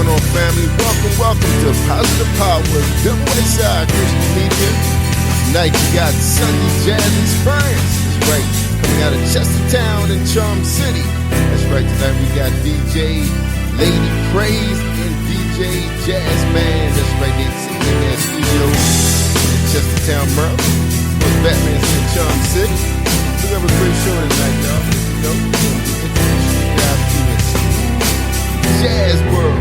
going on, family? Welcome to Positive Power, WSI Christian Media. Tonight you got Sunday Jazz Experience. That's right, coming out of Chestertown in Charm City. That's right, tonight we got DJ Lady Praise and DJ Jazzman. That's right, they sitting in their studio in Chestertown, Maryland. With Batman's in Charm City. We have a great show tonight, y'all. Introduce you guys to this jazz world.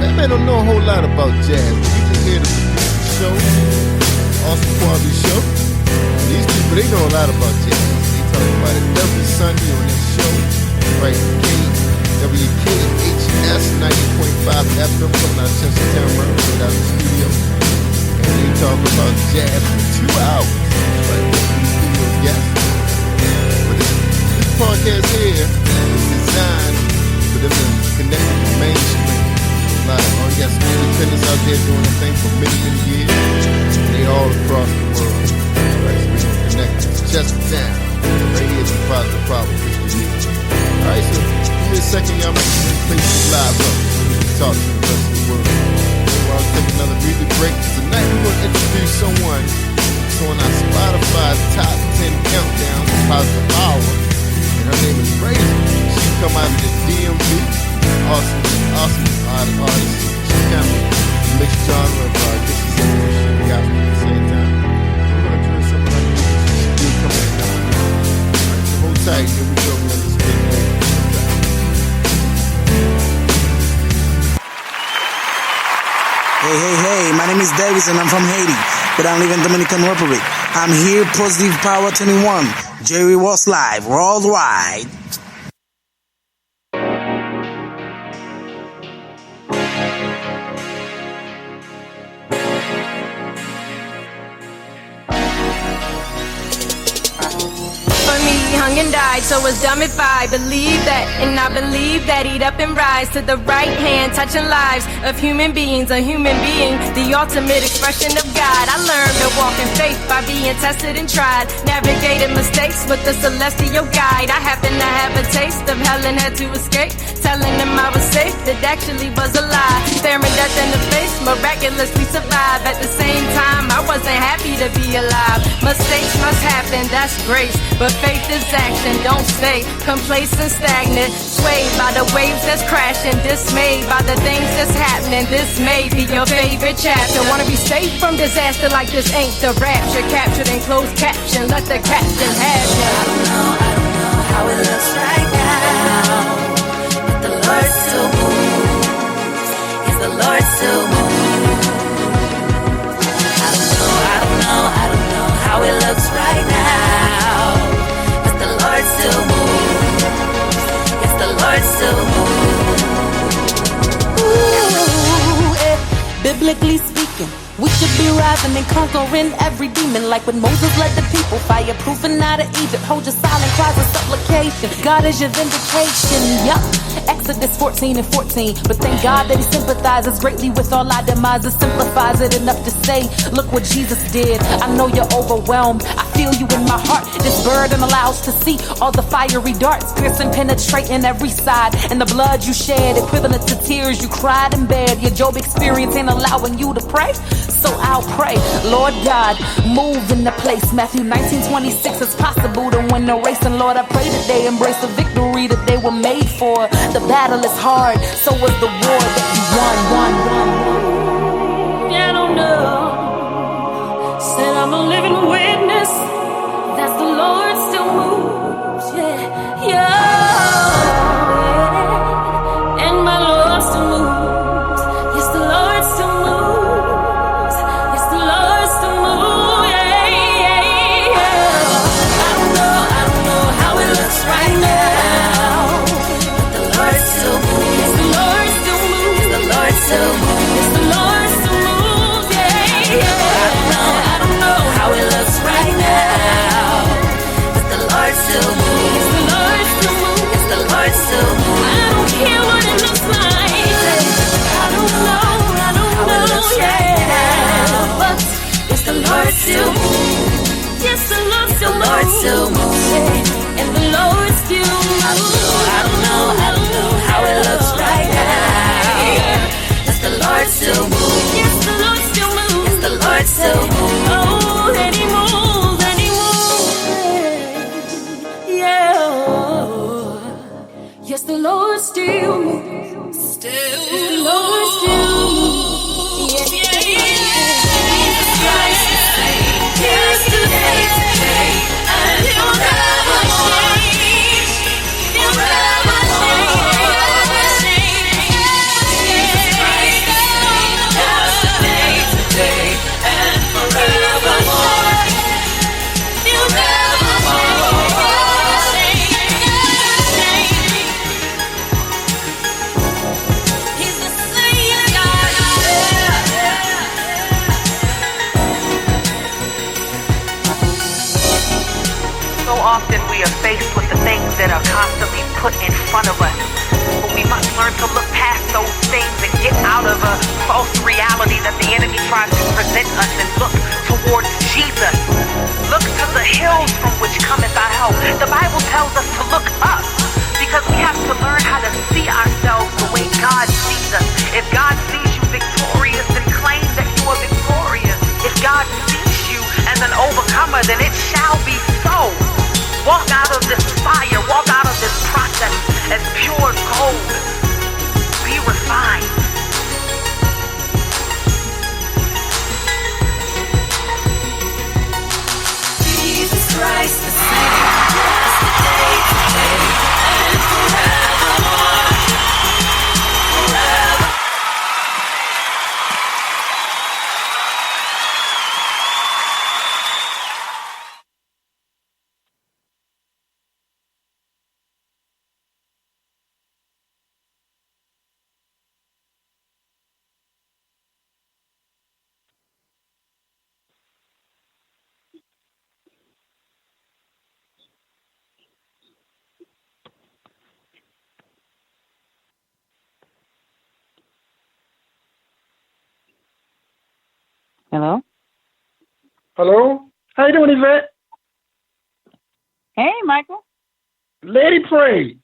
Batman don't know a whole lot about jazz, but we just here to produce the show. Awesome quality show. And these people, they know a lot about jazz. They talk about it every Sunday on this show. Right, WKHS 90.5 FM coming out of Chestertown, Maryland, right out of the studio. And they talk about jazz for 2 hours. Right, with the studio guests. But this podcast here is designed for them to connect with the mainstream. You got some independents out there doing their thing for many years. And they all across the world. Right, so we're going to connect to Chestertown. Right here to Positive Power Christian Media. Alright, so give me a second, y'all. Make sure you play some live up so we can talk to the rest of the world. So I'll take another music break. Tonight we're going to introduce someone that's on our Spotify Top 10 Countdown to Positive Power. And her name is Razor. She come out of the DMV. Awesome artist. She's kind of a mixed genre of this is Christian gospel at the same time. We're going to do something like this. She's still coming down. Alright, so hold tight. Here we go. We're going to spin back. Hey, my name is Davis and I'm from Haiti, but I live in Dominican Republic. I'm here, Positive Power 21. Jerry was live worldwide. Hung and died, so was dumb if I believe that. And I believe that he'd up and rise to the right hand, touching lives of human beings. A human being, the ultimate expression of God. I learned to walk in faith by being tested and tried. Navigated mistakes with the celestial guide. I happened to have a taste of hell and had to escape. Telling them I was safe, that actually was a lie. Staring death in the face, miraculously survived. At the same time, I wasn't happy to be alive. Mistakes must happen, that's grace. But faith is action, don't stay complacent, stagnant, swayed by the waves that's crashing, dismayed by the things that's happening. This may be your favorite chapter. Wanna be safe from disaster like this ain't the rapture. Captured in closed caption, let the captain have you. I don't know how it looks right now, but the Lord still moves. Yes, the Lord still moves. I don't know how it looks right now, the Lord still moves. Yes, the Lord still moves. Ooh, biblically speaking, we should be rising and conquering every demon, like when Moses led the people, fireproofing out of Egypt. Hold your silent cries of supplication. God is your vindication. Yup. Exodus 14:14. But thank God that He sympathizes greatly with all our demises. Simplifies it enough to say, look what Jesus did. I know you're overwhelmed. I feel you in my heart. This burden allows to see all the fiery darts piercing, penetrating every side. And the blood you shed, equivalent to tears you cried in bed. Your Job experience ain't allowing you to pray, so I'll pray. Lord God, move in the place. Matthew 19:26 is possible to win the race. And Lord, I pray that they embrace the victory that they were made for. The battle is hard, so was the war that you won. I don't know. Said I'm a living witness that the Lord still moves. And my Lord still moves. Yes, the Lord still moves. Yes, the Lord still moves. I don't know how it looks right now, but the Lord still moves. Yes, the Lord still moves. Yes, the Lord still moves. Yes, the Lord still moves. I don't know how it looks right now, but the Lord still moves. Yes, the Lord still moves. Yes, the Lord still moves. I don't care what it looks like. I don't know how it looks right now, but yes, the Lord still moves. Yes, the Lord still moves. The Lord still moves. And the Lord still moves. I don't know how it looks right now, Yes, the Lord still moves. Still, the Lord still moves. Yes, Jesus Christ the same yesterday, today, and forever. He'll never change. Jesus Christ the same yesterday, today, and forevermore. He'll never change. He's the same God. So often we are faced with the things that are constantly put in front of us. But we must learn to look past those things and get out of a false reality that the enemy tries to present us and look towards Jesus. Look to the hills from which cometh our help. The Bible tells us to look up because we have to learn how to see ourselves the way God sees us. If God sees you victorious, then claim that you are victorious. If God sees you as an overcomer, then it shall be so. Walk out of this fire, walk out of this process as pure gold. Be refined. Jesus Christ the same yesterday, today, and forevermore. Forever. Hello? Hello? How you doing, Yvette? Hey, Michael. Lady Pray.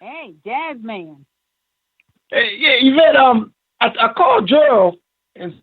Hey, Jazz Man. Hey, yeah, Yvette, I called Joel and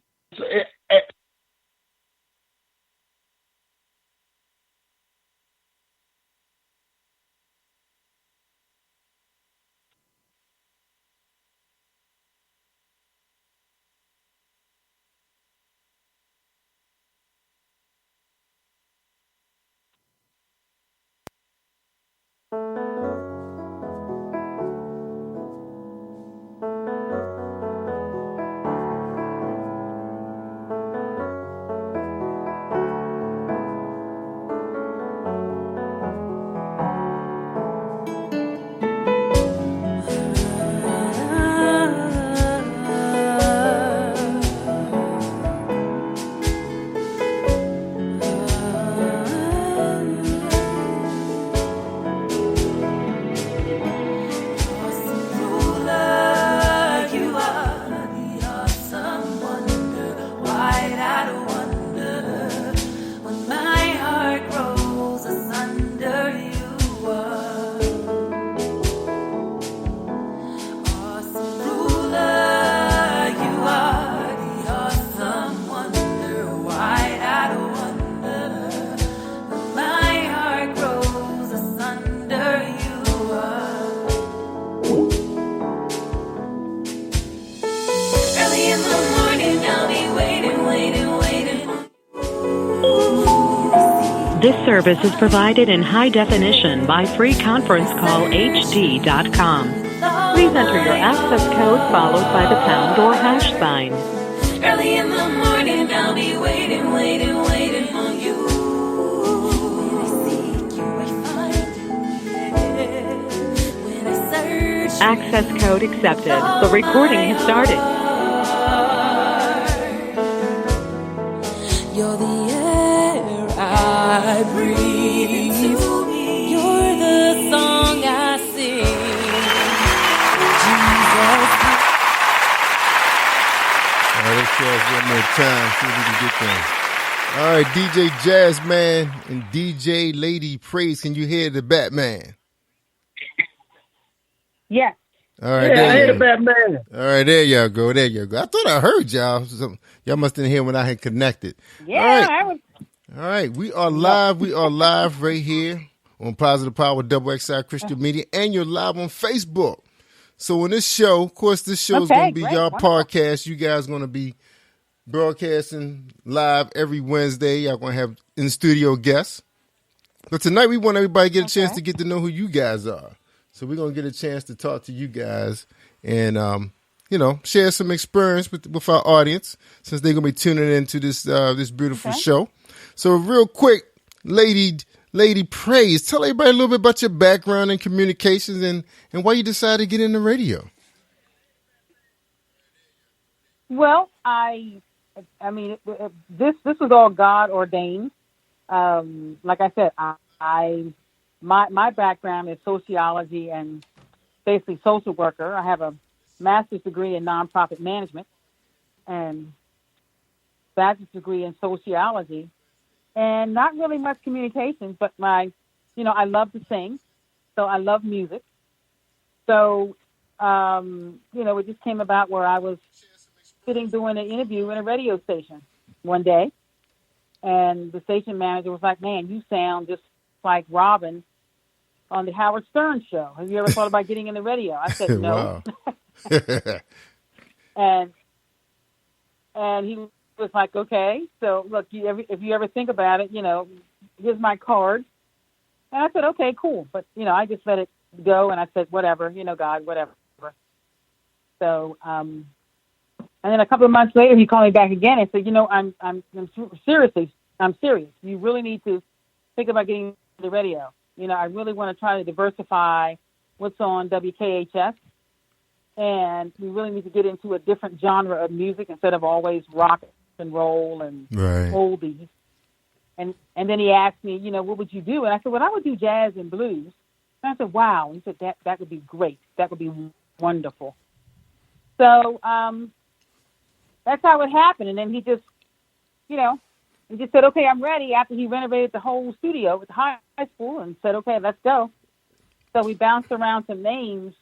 This service is provided in high definition by freeconferencecallhd.com. Please enter your access code followed by the pound or hash sign. Early in the morning, I'll be waiting, waiting, waiting on you. I seek you, I find you. When I search, Access code accepted. The recording has started. you're the air I breathe. You're the song I sing. Jesus. All right, let's try it one more time. See if we can get them. All right, DJ Jazz Man and DJ Lady Praise. Can you hear the Batman? Yes. All right, yeah, I there hear you the go. Batman. All right, there y'all go. There you go. I thought I heard y'all. Y'all must didn't hear when I had connected. Yeah, All right. I was. All right, we are live. We are live right here on Positive Power XXI Christian Media, and you're live on Facebook. So in this show, of course, this show is going to be y'all podcast. You guys going to be broadcasting live every Wednesday. Y'all going to have in-studio guests. But tonight we want everybody to get a chance to get to know who you guys are. So we're going to get a chance to talk to you guys and, share some experience with our audience since they're going to be tuning into this this beautiful show. So real quick, Lady Praise, tell everybody a little bit about your background in communications and why you decided to get into radio. Well, I mean, this was all God ordained. Like I said, my background is sociology and basically social worker. I have a master's degree in nonprofit management and bachelor's degree in sociology, and not really much communications, but I love to sing, so I love music. So, it just came about where I was doing an interview in a radio station one day, and the station manager was like, "Man, you sound just like Robin on the Howard Stern show. Have you ever thought about getting in the radio?" I said, "No." and he was like, "Okay, so look, if you ever think about it, here's my card." And I said, "Okay, cool." But, I just let it go, and I said, "Whatever, God, whatever." So, and then a couple of months later, he called me back again and said, I'm serious. You really need to think about getting into the radio. I really want to try to diversify what's on WKHS. And we really need to get into a different genre of music instead of always rock and roll and oldies. And then he asked me, what would you do? And I said, well, I would do jazz and blues. And I said, wow. And he said, that would be great. That would be wonderful. So that's how it happened. And then he just, he just said, okay, I'm ready, after he renovated the whole studio at the high school, and said, okay, let's go. So we bounced around some names,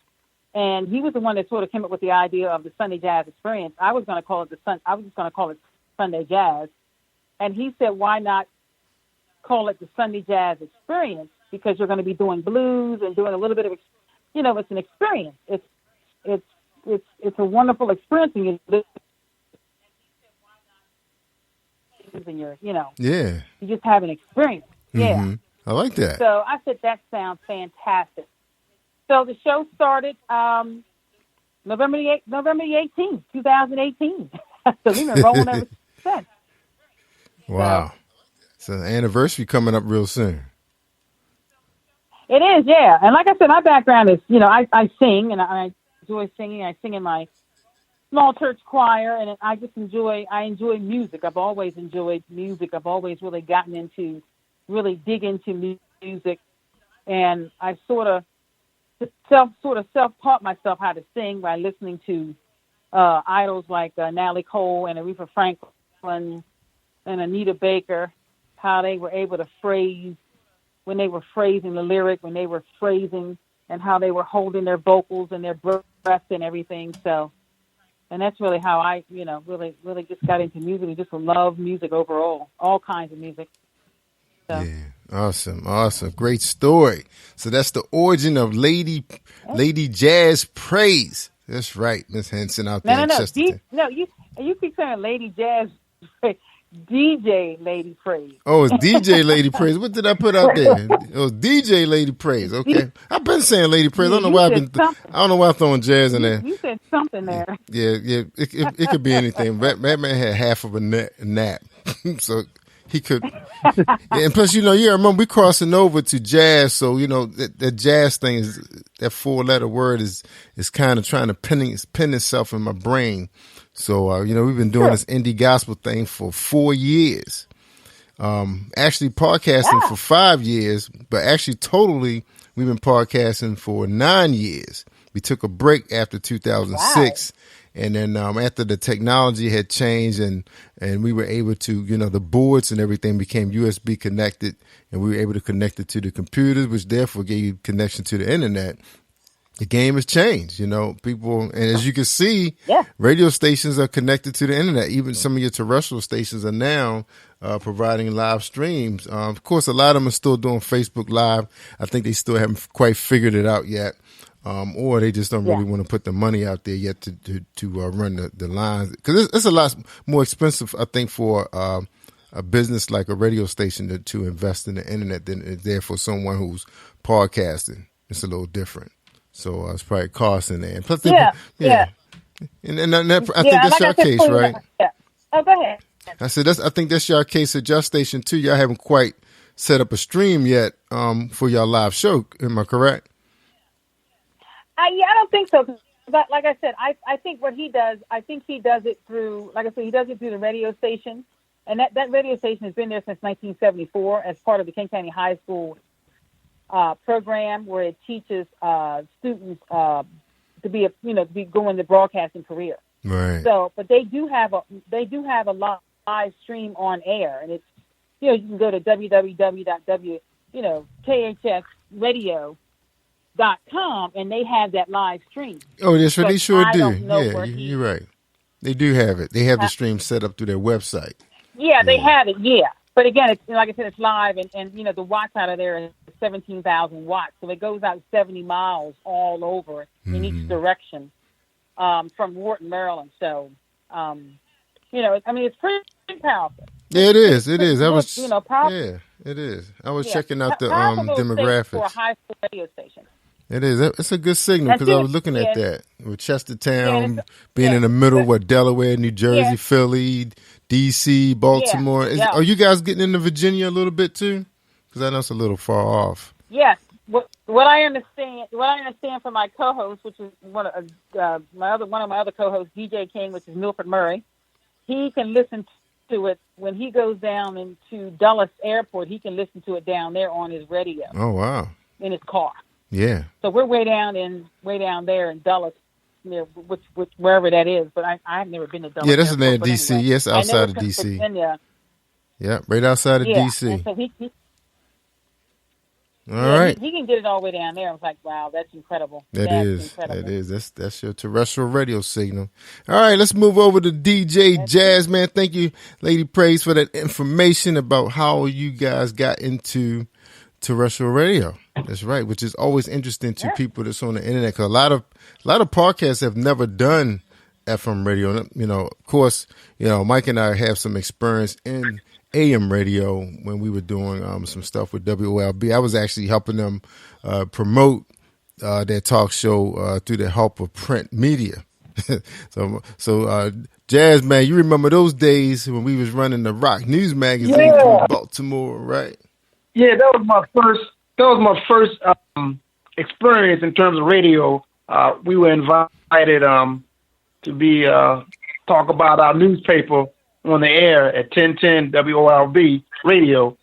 and he was the one that sort of came up with the idea of the Sunday Jazz Experience. I was going to call it Sunday Jazz. And he said, why not call it the Sunday Jazz Experience? Because you're going to be doing blues and doing a little bit of, it's an experience. It's a wonderful experience, and you you just have an experience. Mm-hmm. I like that. So I said, that sounds fantastic. So the show started November 18th, 2018. So we've been rolling ever since. Wow. So the anniversary coming up real soon. It is, yeah. And like I said, my background is, I sing, and I enjoy singing. I sing in my small church choir, and I enjoy music. I've always enjoyed music. I've always really gotten into, really dig into music, and I sort of self-taught myself how to sing by listening to idols like Natalie Cole and Aretha Franklin and Anita Baker, how they were able to phrase when they were phrasing the lyric, when they were phrasing, and how they were holding their vocals and their breath and everything. So. And that's really how I, really, really just got into music and just love music overall, all kinds of music. So. Yeah, awesome. Great story. So that's the origin of Lady Jazz Praise. That's right, Miss Henson out there in Chesterton. You keep saying Lady Jazz Praise. DJ Lady Praise. Oh, it's DJ Lady Praise. What did I put out there? It was DJ Lady Praise. Okay, I've been saying Lady Praise. I don't know why I don't know why I'm throwing jazz in there. You said something there. Yeah. It could be anything. Batman had half of a nap, so he could. Yeah, and plus, remember we crossing over to jazz, so that jazz thing is that 4-letter word is kind of trying to pin itself in my brain. So, we've been doing this indie gospel thing for 4 years. Actually podcasting for 5 years, but actually totally we've been podcasting for 9 years. We took a break after 2006. Wow. And then after the technology had changed and we were able to, the boards and everything became USB connected, and we were able to connect it to the computers, which therefore gave you connection to the internet. the game has changed. People, and as you can see, Yeah. radio stations are connected to the internet. Even some of your terrestrial stations are now providing live streams. Of course, a lot of them are still doing Facebook Live. I think they still haven't quite figured it out yet. Or they just don't really want to put the money out there yet to run the lines, because it's a lot more expensive, I think, for a business like a radio station to invest in the internet than it's there for someone who's podcasting. It's a little different, so it's probably cost in there. And plus, Yeah. And I think that's your case, right? Yeah. Oh, go ahead. I said I think that's your case at your station too. Y'all haven't quite set up a stream yet for your live show. Am I correct? Yeah, I don't think so. But like I said, I think what he does, I think he does it through, like I said, he does it through the radio station. And that radio station has been there since 1974 as part of the King County High School program, where it teaches students to be going the broadcasting career. Right. So, but they do have a live stream on air, and it's, you can go to khsradio.com, and they have that live stream. Oh, that's what they sure do. Yeah, you're right. They do have it. They have the stream set up through their website. Yeah, they have it. Yeah, but again, it's like I said, it's live, and the watts out of there is 17,000 watts, so it goes out 70 miles all over in each direction from Wharton, Maryland. So, it's pretty powerful. Yeah, it is. It is. Powerful. Yeah, it is. I was checking out the powerful demographics for a high school radio station. It is. It's a good signal, because I was looking at that with Chestertown being in the middle, Delaware, New Jersey, Philly, D.C., Baltimore. Are you guys getting into Virginia a little bit too? Because I know it's a little far off. Yes. What I understand from my co-host, which is one of my other co-hosts, DJ King, which is Milford Murray, he can listen to it when he goes down into Dulles Airport. He can listen to it down there on his radio. Oh wow! In his car. Yeah. So we're way down there in Dulles, near which wherever that is. But I've never been to Dulles. Yeah, that's near Airport, D.C. Anyway. Yes, outside of D.C. Yeah, right outside of D.C. And so he All right. He can get it all the way down there. I was like, wow, that's incredible. That is. That's your terrestrial radio signal. All right, let's move over to DJ Jazz, man. Thank you, Lady Praise, for that information about how you guys got into terrestrial radio. That's right, which is always interesting to people that's on the internet, because a lot of podcasts have never done FM radio. Of course, Mike and I have some experience in AM radio when we were doing some stuff with WOLB. I was actually helping them promote their talk show through the help of print media. So Jazz, man, you remember those days when we was running the Rock News magazine in Baltimore, right? Yeah, that was my first experience in terms of radio. We were invited to be talk about our newspaper on the air at 1010 WOLB radio.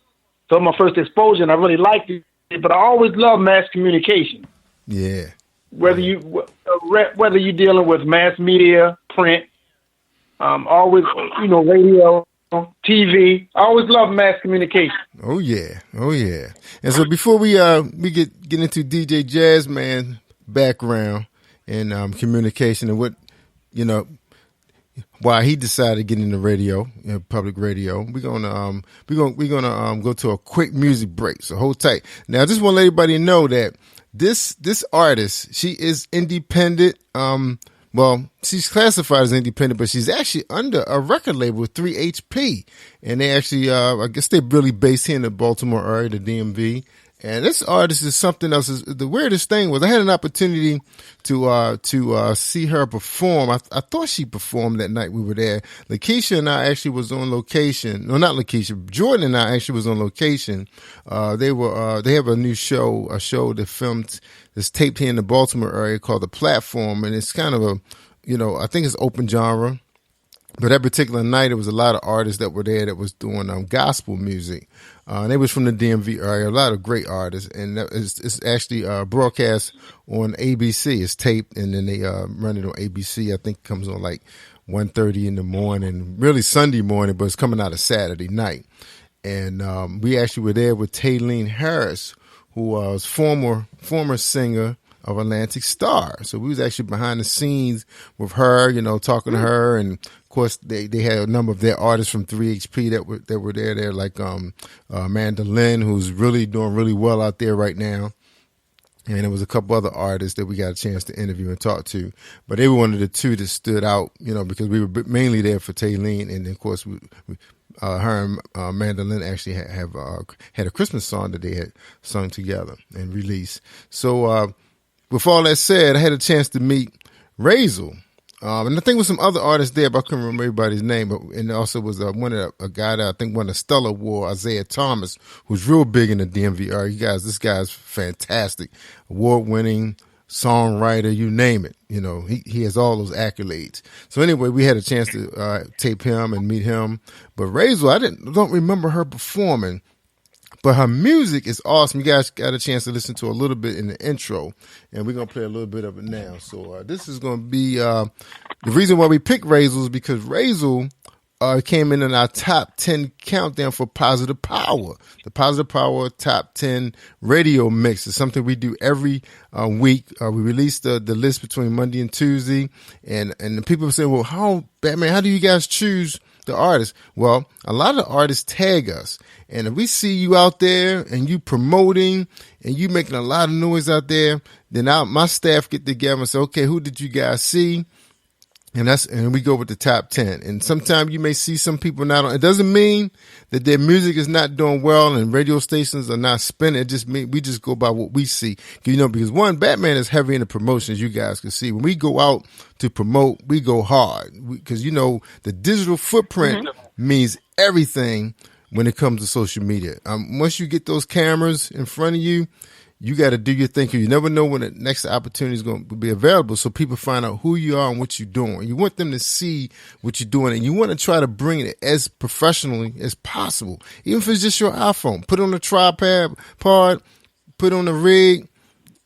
So my first exposure, and I really liked it, but I always loved mass communication. Yeah. Whether you're dealing with mass media, print, always, radio, TV, I always loved mass communication. Oh yeah. And so before we get into DJ Jazz, man, background and communication and what why he decided to get into radio, public radio, we're gonna go to a quick music break. So hold tight. Now, I just want to let everybody know that this artist, she is independent. Well, she's classified as independent, but she's actually under a record label with 3HP, and they actually, I guess they're really based here in the Baltimore area, the DMV. And this artist is something else. The weirdest thing was I had an opportunity to see her perform. I thought she performed that night we were there. Lakeisha and I actually was on location. No, not Lakeisha. Jordan and I actually was on location. They have a new show, that's taped here in the Baltimore area called The Platform, and it's kind of I think it's open genre. But that particular night, there was a lot of artists that were there that was doing gospel music. And they was from the DMV area, a lot of great artists. And it's actually broadcast on ABC. It's taped, and then they run it on ABC. I think it comes on like 1:30 in the morning, really Sunday morning, but it's coming out of Saturday night. And we actually were there with Taylene Harris, who was former singer, of Atlantic Star. So we was actually behind the scenes with her, you know, talking to her, and of course they had a number of their artists from 3HP that were there, like Amanda Lynn, who's really doing really well out there right now. And there was a couple other artists that we got a chance to interview and talk to. But they were one of the two that stood out, you know, because we were mainly there for Taylene. And then, of course, her and Amanda Lynn actually had a Christmas song that they had sung together and released. So with all that said, I had a chance to meet Razel. And I think with some other artists there, but I couldn't remember everybody's name. But and also was a guy that I think won a Stellar Award, Isaiah Thomas, who's real big in the DMV area. This guy's fantastic, award-winning songwriter, you name it. You know, he has all those accolades. So anyway, we had a chance to tape him and meet him. But Razel, I don't remember her performing. But her music is awesome. You guys got a chance to listen to a little bit in the intro, and we're going to play a little bit of it now. So this is going to be the reason why we picked Razel is because Razel came in our top 10 countdown for Positive Power. The Positive Power top 10 radio mix is something we do every week. We release the list between Monday and Tuesday, and the people say, well, how do you guys choose the artists? Well, a lot of artists tag us, and if we see you out there and you promoting and you making a lot of noise out there, then my staff get together and say, okay, who did you guys see? And we go with the top 10. And sometimes you may see some people not on. It doesn't mean that their music is not doing well and radio stations are not spinning. It just means we just go by what we see. You know, because one, Batman is heavy in the promotions, you guys can see. When we go out to promote, we go hard. Because, you know, the digital footprint means everything when it comes to social media. Once you get those cameras in front of you, you got to do your thing. You never know when the next opportunity is going to be available, so people find out who you are and what you're doing. You want them to see what you're doing, and you want to try to bring it as professionally as possible. Even if it's just your iPhone, put it on a tripod, put it on a rig.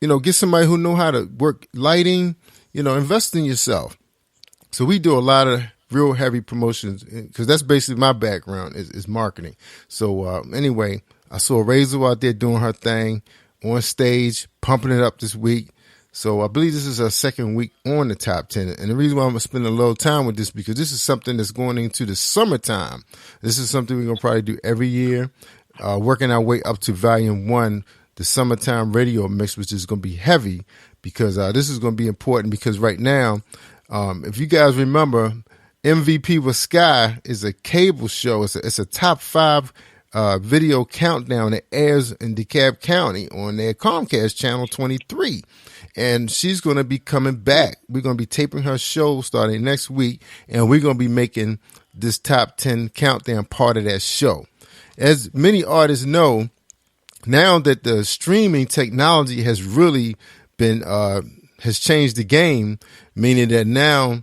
You know, get somebody who know how to work lighting. You know, invest in yourself. So we do a lot of real heavy promotions because that's basically my background is marketing. So anyway, I saw Razel out there doing her thing on stage, pumping it up this week. So I believe this is our second week on the top 10. And the reason why I'm going to spend a little time with this, because this is something that's going into the summertime. This is something we're going to probably do every year, working our way up to Volume 1, the summertime radio mix, which is going to be heavy because this is going to be important because right now, if you guys remember, MVP with Sky is a cable show. It's a top 5 video countdown that airs in DeKalb County on their Comcast channel 23. And she's going to be coming back. We're going to be taping her show starting next week, and we're going to be making this top 10 countdown part of that show. As many artists know, now that the streaming technology has really been, has changed the game, meaning that now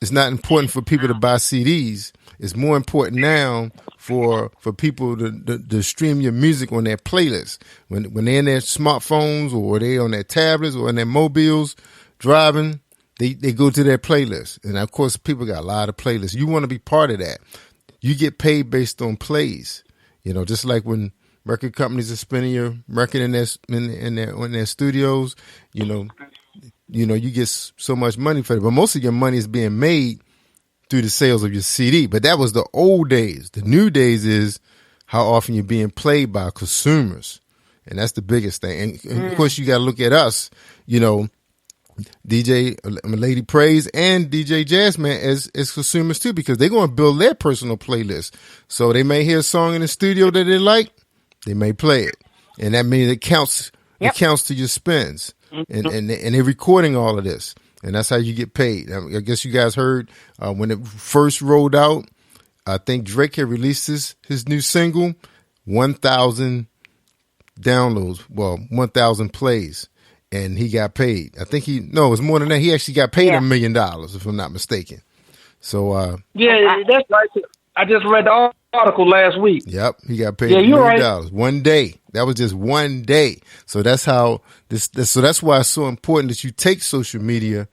it's not important for people to buy CDs. It's more important now for people to stream your music on their playlist. When they're in their smartphones or they're on their tablets or in their mobiles driving, they go to their playlist. And of course, people got a lot of playlists. You want to be part of that. You get paid based on plays. You know, just like when record companies are spinning your record in their studios, you get so much money for it. But most of your money is being made through the sales of your CD. But that was the old days. The new days is how often you're being played by consumers. And that's the biggest thing. And of course, you got to look at us, you know, DJ Lady Praise and DJ Jazzman as consumers too, because they're going to build their personal playlist. So they may hear a song in the studio that they like, they may play it. And that means it counts. Yep. It counts to your spins. And they're recording all of this. And that's how you get paid. I guess you guys heard when it first rolled out, I think Drake had released his new single, 1,000 downloads, 1,000 plays, and he got paid. I think it was more than that. He actually got paid $1 million, if I'm not mistaken. So yeah, that's right. I just read the article last week. Yep, he got paid $1 million. Right. One day. That was just one day. So that's how so that's why it's so important that you take social media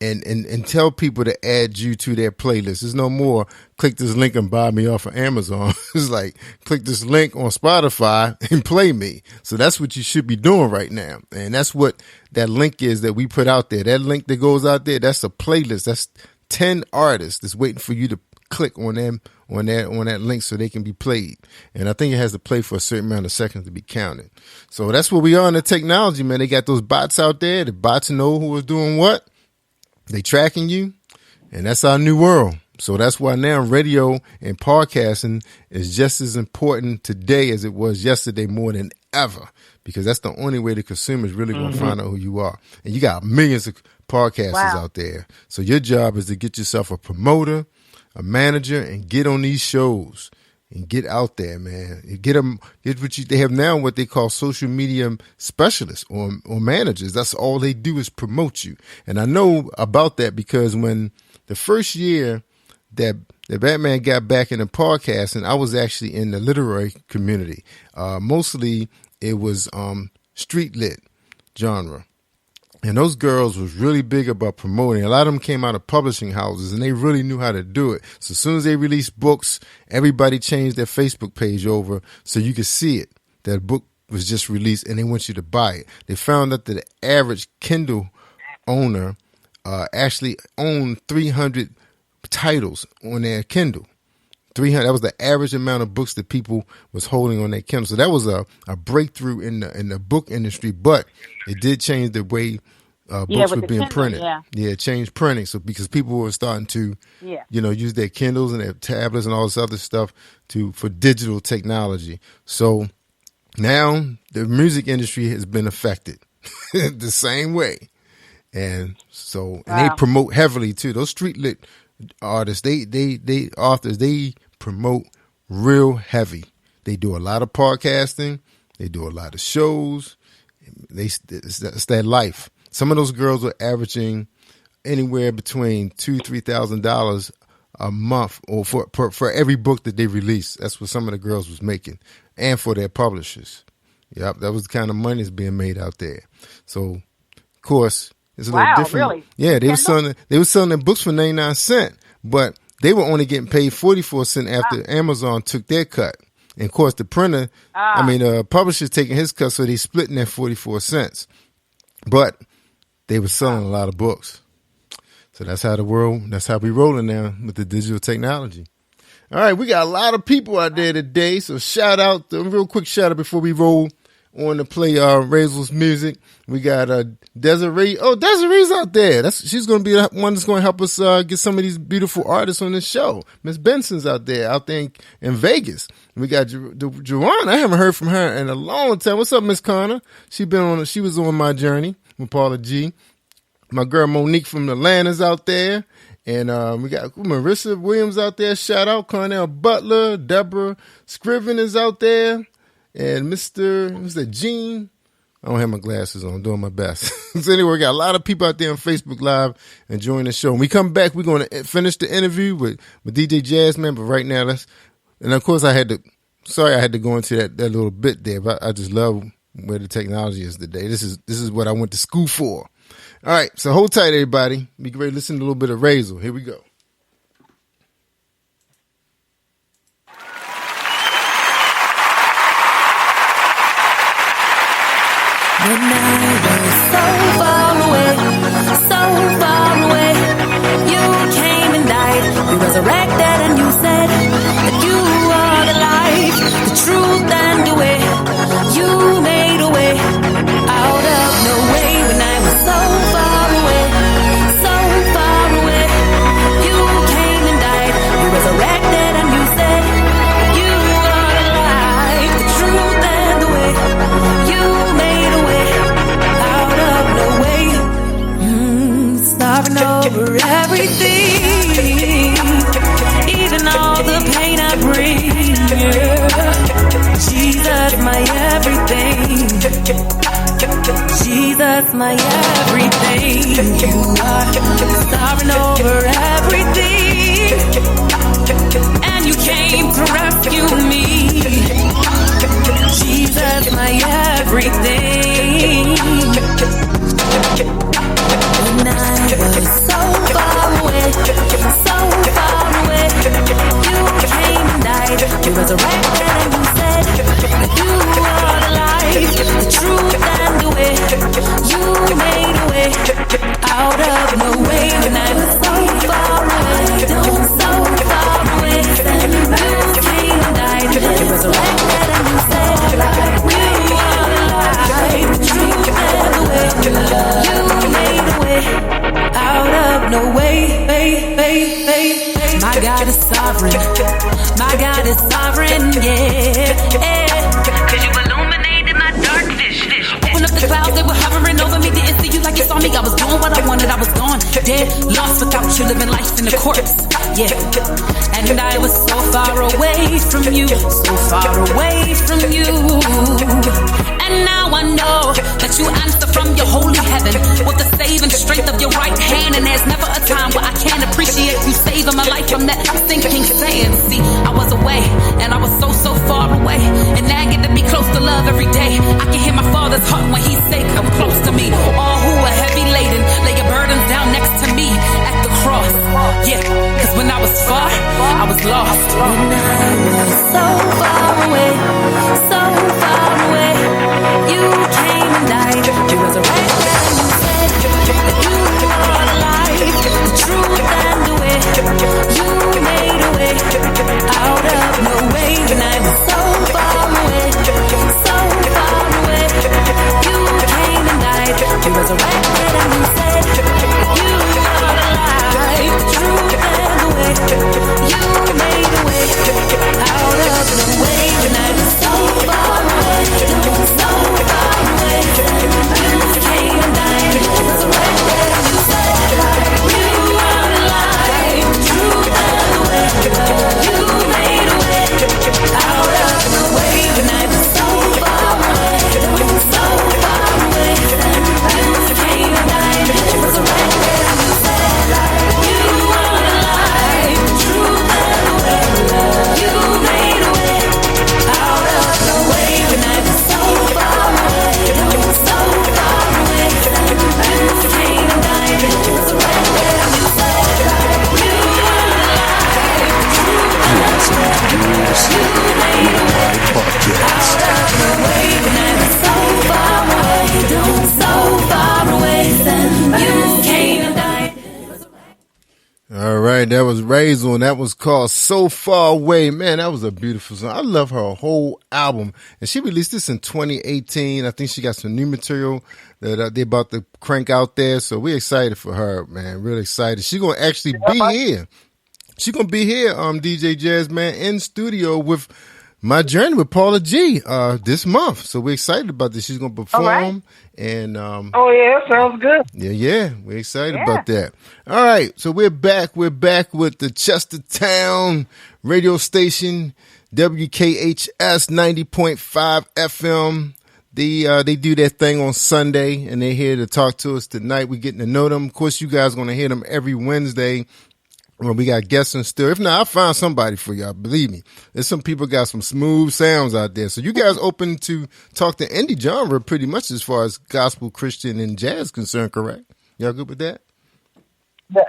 and tell people to add you to their playlist. There's no more click this link and buy me off of Amazon. It's like click this link on Spotify and play me. So that's what you should be doing right now. And that's what that link is that we put out there. That link that goes out there, that's a playlist. That's 10 artists that's waiting for you to click on them on that link so they can be played. And I think it has to play for a certain amount of seconds to be counted. So that's where we are in the technology, man. They got those bots out there. The bots know who is doing what. They tracking you, and that's our new world. So that's why now radio and podcasting is just as important today as it was yesterday, more than ever, because that's the only way the consumer is really going to find out who you are. And you got millions of podcasters out there. So your job is to get yourself a promoter, a manager, and get on these shows and get out there, man. You get what they have now, what they call social media specialists or managers. That's all they do is promote you. And I know about that because when the first year that Batman got back into podcasting, I was actually in the literary community. Mostly it was street lit genre. And those girls was really big about promoting. A lot of them came out of publishing houses, and they really knew how to do it. So as soon as they released books, everybody changed their Facebook page over so you could see it. That book was just released, and they want you to buy it. They found out that the average Kindle owner actually owned 300 titles on their Kindle. 300. That was the average amount of books that people was holding on their Kindle. So that was a breakthrough in the book industry, but it did change the way books were being printed. Yeah, it changed printing. So because people were starting to, use their Kindles and their tablets and all this other stuff for digital technology. So now the music industry has been affected the same way, and they promote heavily too. Those street lit artists, they authors, they promote real heavy. They do a lot of podcasting. They do a lot of shows. It's their life. Some of those girls are averaging anywhere between $2,000-$3,000 a month, or for every book that they release. That's what some of the girls was making, and for their publishers. Yep, that was the kind of money that's being made out there. So, of course, it's a little different. Really? Yeah, they were selling their books for 99 cents, but they were only getting paid 44 cents after Amazon took their cut. And of course, the printer, publisher's taking his cut, so they splitting that 44 cents. But they were selling a lot of books. So that's how we rolling now with the digital technology. All right, we got a lot of people out there today. So real quick shout out before we roll on to play Razel's music. We got Desiree. Oh, Desiree's out there. She's going to be the one that's going to help us get some of these beautiful artists on this show. Miss Benson's out there in Vegas. We got Joanna. I haven't heard from her in a long time. What's up, Miss Connor? She was on my journey with Paula G. My girl Monique from Atlanta's out there. And we got Marissa Williams out there. Shout out. Cornell Butler. Deborah Scriven is out there. And Mr. Gene. I don't have my glasses on. I'm doing my best. So anyway, we got a lot of people out there on Facebook Live enjoying the show. When we come back, we're going to finish the interview with DJ Jazzman. But right now, and of course, I had to go into that little bit there. But I just love where the technology is today. This is what I went to school for. All right, so hold tight, everybody. Be ready to listen to a little bit of Razel. Here we go. When I was so far away, you came and died. You resurrected and you said that you are the life, the truth and the way. You made a way out of no way. When I was so far away, you came and died. You resurrected and you said you are the life, the truth and the way. You made a way out of no way. Starving over everything, even all the pain I bring. Jesus, my everything. Jesus, my everything. You are starving over everything, and you came to rescue me. Jesus, my everything. When I was so of nowhere, and I'm so far away, so far away. Then you came and died, you resurrected and you said you are alive. The truth and the way, you made a way out of no way. My God is sovereign. My God is sovereign, yeah. 'Cause you illuminated my dark vision. Open up the clouds, they were hovering over me. Didn't see you like you saw me. I was doing what I wanted. I was gone, dead, lost without you, living life in the corpse, yeah. And I was so far away from you, so far away from you. And now I know that you answer from your holy heaven with the saving strength of your right hand. And there's never a time where I can't appreciate you saving my life from that sinking sand. See, I was away, and I was so far away, and now I get to be close to love every day. I can hear my Father's heart when He say, "Come close to me." All who are heavy laden, lay your burdens down next to me at the cross. Yeah, 'cause when I was far, I was lost. When I was so far away, so far away, you came and died. You resurrected and you said that you are alive. The truth and the way, you made a way out of no way. When I was so far away, so far away, you came and died. You resurrected and you said you are alive. The truth and the way, you made a way out of no way. When I was so far away, so far away, you came and died. You resurrected and you said you are alive. The truth and the way, you made a way out of no way. When I was so far away, so far away, you came and died. You resurrected and you said you are alive. The truth and the way, you made a way out of no way. When I was so far away, so far away, you came and died. You resurrected and you said you are alive. The truth and the way, you made a way out of no way. When I was so far away, so far away, then you came and died. All right, that was Razel, and that was called So Far Away. Man, that was a beautiful song. I love her whole album, and she released this in 2018. I think she got some new material that they about to crank out there, so we're excited for her, man. Really excited. She's going to actually be here. She's going to be here, DJ Jazz, man, in studio with My Journey with Paula G this month. So we're excited about this. She's going to perform. Right. And oh, yeah, sounds good. Yeah. We're excited about that. All right. So we're back. We're back with the Chestertown radio station, WKHS 90.5 FM. They do their thing on Sunday, and they're here to talk to us tonight. We're getting to know them. Of course, you guys are going to hear them every Wednesday. Well, we got guests and still. If not, I'll find somebody for y'all. Believe me. There's some people got some smooth sounds out there. So you guys open to talk to any genre pretty much as far as gospel, Christian, and jazz concerned, correct? Y'all good with that? Yeah.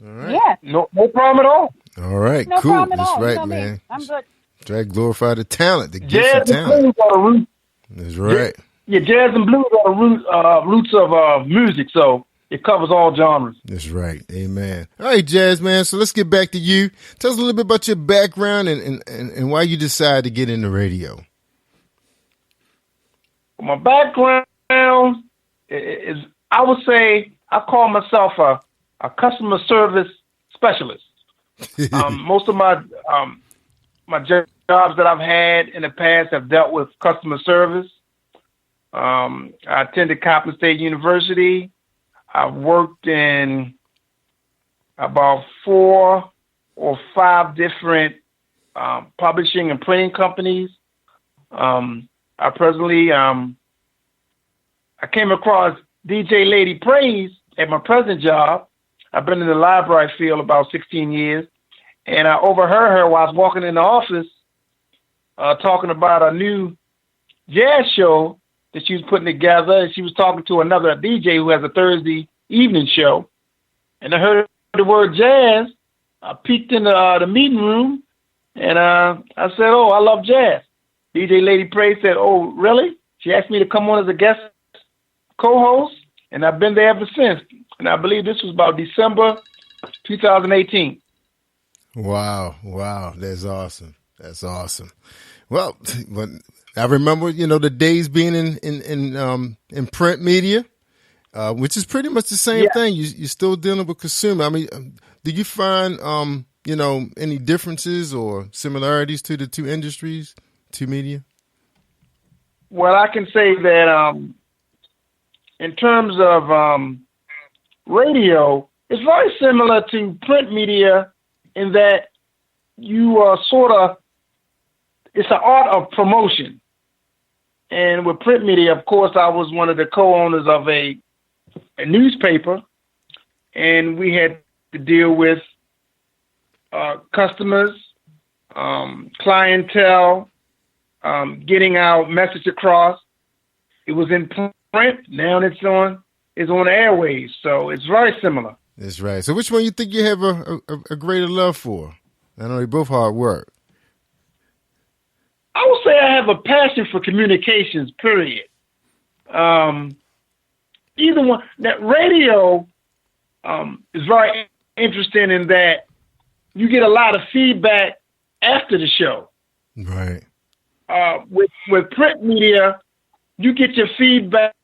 All right. Yeah. No problem at all. All right, No cool. problem at That's all. right, You know me. man. I'm good. Try to glorify the talent, the gifts Jazz and and talent. blues are the roots. That's right. Yeah, jazz and blues are the roots of music, so it covers all genres. That's right. Amen. All right, Jazz, man. So let's get back to you. Tell us a little bit about your background and why you decided to get into radio. My background is, I would say, I call myself a customer service specialist. Most of my jobs that I've had in the past have dealt with customer service. I attended Coppin State University. I've worked in about 4 or 5 different publishing and printing companies. I presently, I came across DJ Lady Praise at my present job. I've been in the library field about 16 years, and I overheard her while I was walking in the office talking about a new jazz show that she was putting together. And she was talking to another DJ who has a Thursday evening show. And I heard the word jazz. I peeked in the meeting room, and I said, "Oh, I love jazz." DJ Lady Praise said, "Oh, really?" She asked me to come on as a guest co-host, and I've been there ever since. and I believe this was about December 2018. Wow, that's awesome. That's awesome. Well, but I remember, the days being in print media, which is pretty much the same thing. You're still dealing with consumer. I mean, do you find any differences or similarities to the two industries, two media? Well, I can say that in terms of radio, it's very similar to print media in that you are it's an art of promotion. And with print media, of course, I was one of the co-owners of a newspaper, and we had to deal with customers, clientele, getting our message across. It was in print. Now it's on airwaves. So it's very similar. That's right. So which one you think you have a greater love for? I know they both hard work. I would say I have a passion for communications, period. Either one. That radio is very interesting in that you get a lot of feedback after the show. Right. With print media, you get your feedback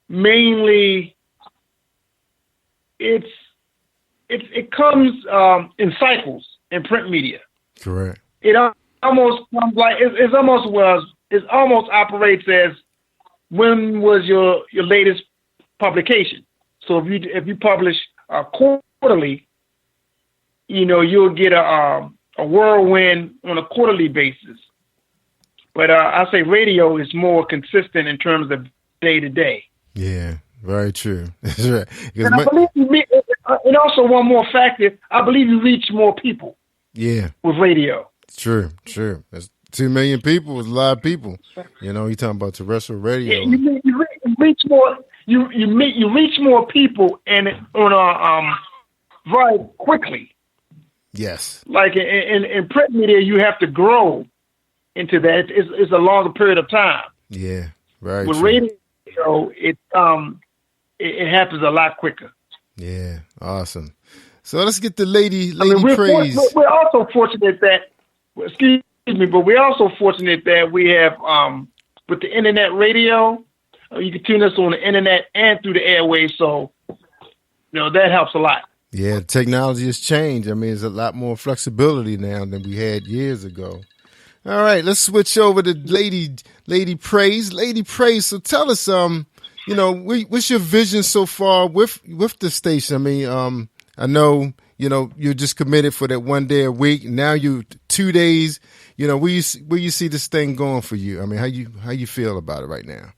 mainly. It comes in cycles in print media. Correct. It almost comes like it almost operates as when was your latest publication. So if you publish quarterly, you'll get a whirlwind on a quarterly basis. But I say radio is more consistent in terms of day to day. Yeah, very true. That's right. And I believe and also one more factor, I believe you reach more people. Yeah. With radio. True. That's 2 million people is a lot of people. You're talking about terrestrial radio. Yeah, you reach more. You reach more people and very quickly. Yes. Like in print media, you have to grow into that. It's a longer period of time. Yeah. Right. With radio, it happens a lot quicker. Yeah. Awesome. So let's get the lady we're praise. We're also fortunate that. Excuse me, but we're also fortunate that we have with the internet radio. You can tune us on the internet and through the airwaves, so that helps a lot. Yeah, technology has changed. I mean, there's a lot more flexibility now than we had years ago. All right, let's switch over to Lady Praise. Lady Praise. So tell us, what's your vision so far with the station? I mean, I know you're just committed for that 1 day a week. Now you 2 days. Where you see this thing going for you? I mean, how you feel about it right now?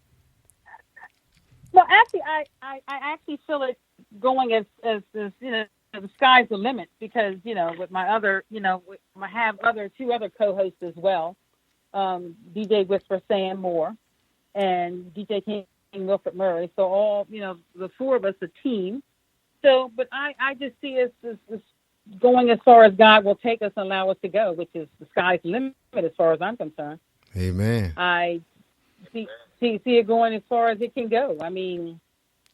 Well, actually, I actually feel it going as the sky's the limit because with my other I have two other co-hosts as well, DJ Whisper Sam Moore and DJ King Wilfred Murray. So all the four of us a team. So, but I just see us as going as far as God will take us and allow us to go, which is the sky's the limit as far as I'm concerned. Amen. I see it going as far as it can go. I mean,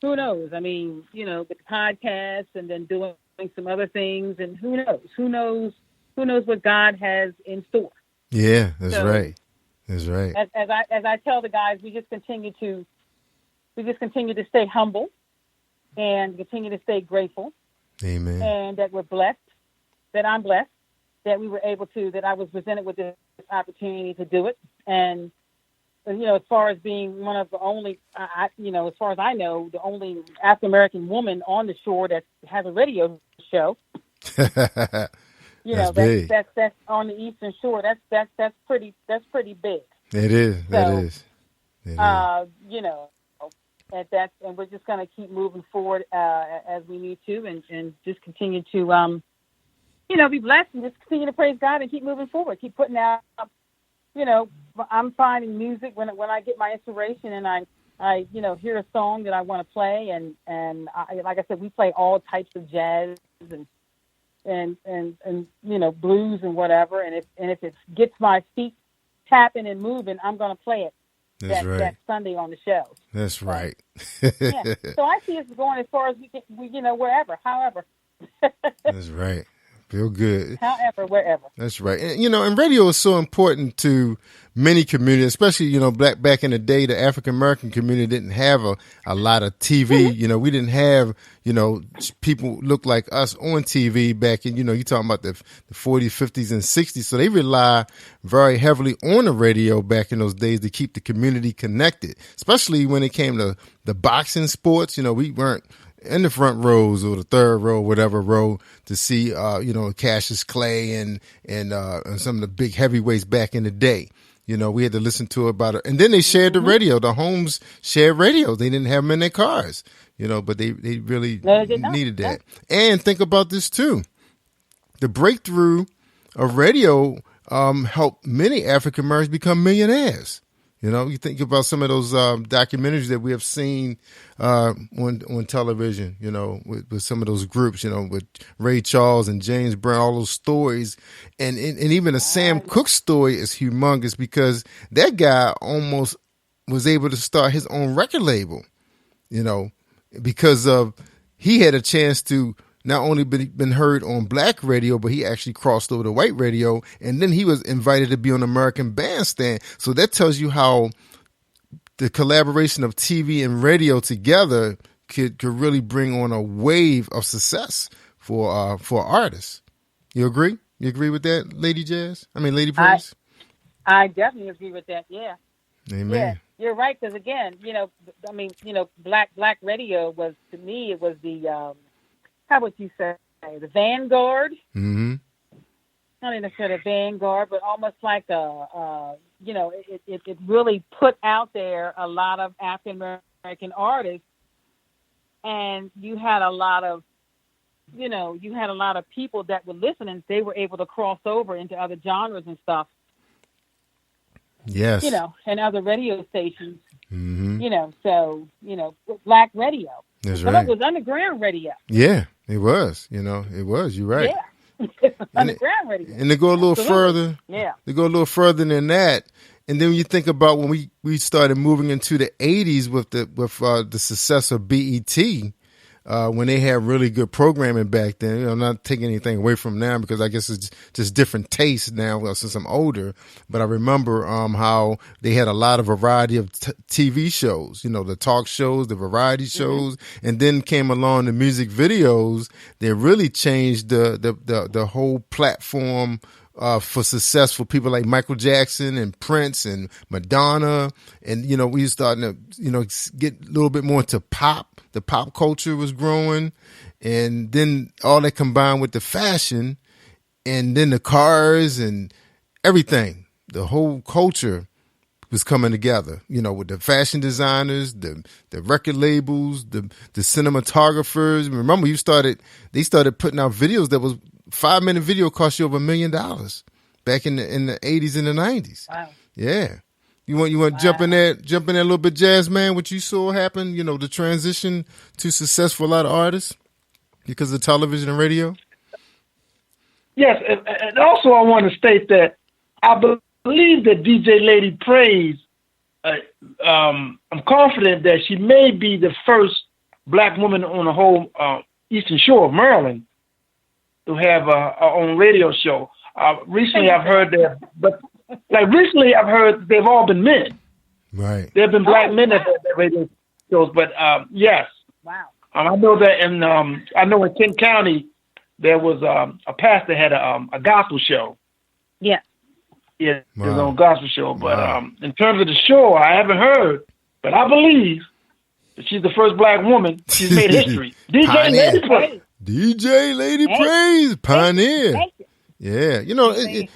who knows? I mean, with the podcast and then doing some other things, and who knows what God has in store. Yeah, that's right. That's right. As I tell the guys, we just continue to stay humble and continue to stay grateful. Amen. And that we're blessed, that I'm blessed, that we were able to, that I was presented with this opportunity to do it. And, as far as being one of the only, as far as I know, the only African-American woman on the shore that has a radio show. That's big. That's on the Eastern Shore. That's pretty big. It is. So, that is. And we're just going to keep moving forward as we need to, and just continue to, be blessed and just continue to praise God and keep moving forward. Keep putting out, I'm finding music when I get my inspiration and I hear a song that I want to play, and like I said, we play all types of jazz and blues and whatever. And if it gets my feet tapping and moving, I'm going to play it. that Sunday on the shelves. That's right. Yeah. So I see us going as far as wherever, however. That's right. Feel good. However, wherever. That's right. And, and radio is so important to many communities, especially, back in the day, the African-American community didn't have a lot of TV. Mm-hmm. We didn't have, people look like us on TV back in, you're talking about the 40s, 50s, and 60s. So they rely very heavily on the radio back in those days to keep the community connected, especially when it came to the boxing sports. We weren't in the front rows or the third row, whatever row, to see, Cassius Clay and some of the big heavyweights back in the day. We had to listen to about it. And then they shared the radio. The homes shared radios. They didn't have them in their cars, but they really needed that. And think about this too. The breakthrough of radio helped many African Americans become millionaires. You think about some of those documentaries that we have seen on television, with some of those groups, with Ray Charles and James Brown, all those stories. And even the Sam Cooke story is humongous because that guy almost was able to start his own record label, because of he had a chance to not only been heard on black radio, but he actually crossed over to white radio, and then he was invited to be on American Bandstand. So that tells you how the collaboration of TV and radio together could really bring on a wave of success for artists. You agree? You agree with that, Lady Praise? I definitely agree with that. Yeah. Amen. Yeah, you're right. Because again, black radio was, to me, it was the how would you say, the vanguard? Mm-hmm. Not necessarily the vanguard, but almost like it really put out there a lot of African American artists, and you had a lot of people that were listening. They were able to cross over into other genres and stuff. Yes. And other radio stations. Mm-hmm. Black radio. That's But right. it was underground radio. Yeah, it was. It was. You're right. Yeah. Underground radio. And to go a little further, than that, and then when you think about when we started moving into the 80s with the success of BET, when they had really good programming back then. I'm not taking anything away from now because I guess it's just different tastes now since I'm older. But I remember how they had a lot of variety of TV shows, the talk shows, the variety shows, and then came along the music videos. They really changed the whole platform for success for people like Michael Jackson and Prince and Madonna. And, we were starting to, get a little bit more into pop. The pop culture was growing. And then all that combined with the fashion and then the cars and everything, the whole culture was coming together, with the fashion designers, the record labels, the cinematographers. Remember, they started putting out videos that was 5-minute video cost you over $1 million back in the 80s and the 90s. Wow. Yeah. You want to jump in there a little bit, Jazz Man, what you saw happen, the transition to success for a lot of artists because of television and radio? Yes, and also I want to state that I believe that DJ Lady Praise, I'm confident that she may be the first black woman on the whole Eastern Shore of Maryland to have our own radio show. Recently I've heard that, but recently I've heard they've all been men. Right. There have been black men that have that radio shows, but yes. Wow. I know that in Kent County there was a pastor had a gospel show. Yeah. Yeah, his own gospel show. But in terms of the show, I haven't heard, but I believe that she's the first black woman. She's made history. DJ Lady Praise. DJ Lady Praise, pioneer. Thank you. Yeah,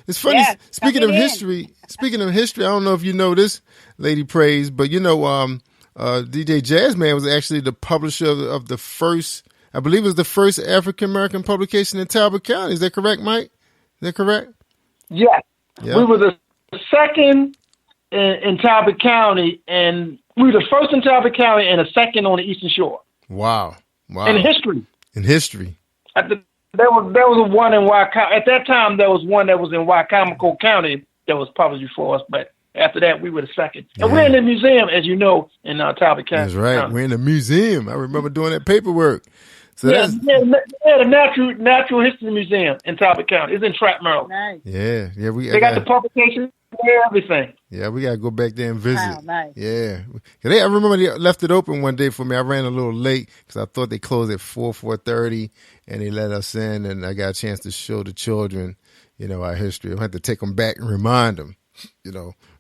it's funny. Yeah, speaking of history, I don't know if you know this, Lady Praise, but DJ Jazzman was actually the publisher of the first, I believe it was the first African American publication in Talbot County. Is that correct, Mike? Is that correct? Yes. Yeah. We were the second in Talbot County, and we were the first in Talbot County and the second on the Eastern Shore. Wow. In history. There was one in Wycomico. At that time, there was one that was in Wycomico County that was published before us, but After that, we were the second. And we're in the museum, as you know, in Talbot County. That's right. We're in the museum. I remember doing that paperwork. So yeah, the Natural History Museum in Talbot County. It's in Trapp, Maryland. Nice. Yeah. They got the publications, everything. Yeah, we got to go back there and visit. Wow, nice. Yeah. I remember they left it open one day for me. I ran a little late because I thought they closed at 4:30, and they let us in, and I got a chance to show the children, our history. I had to take them back and remind them,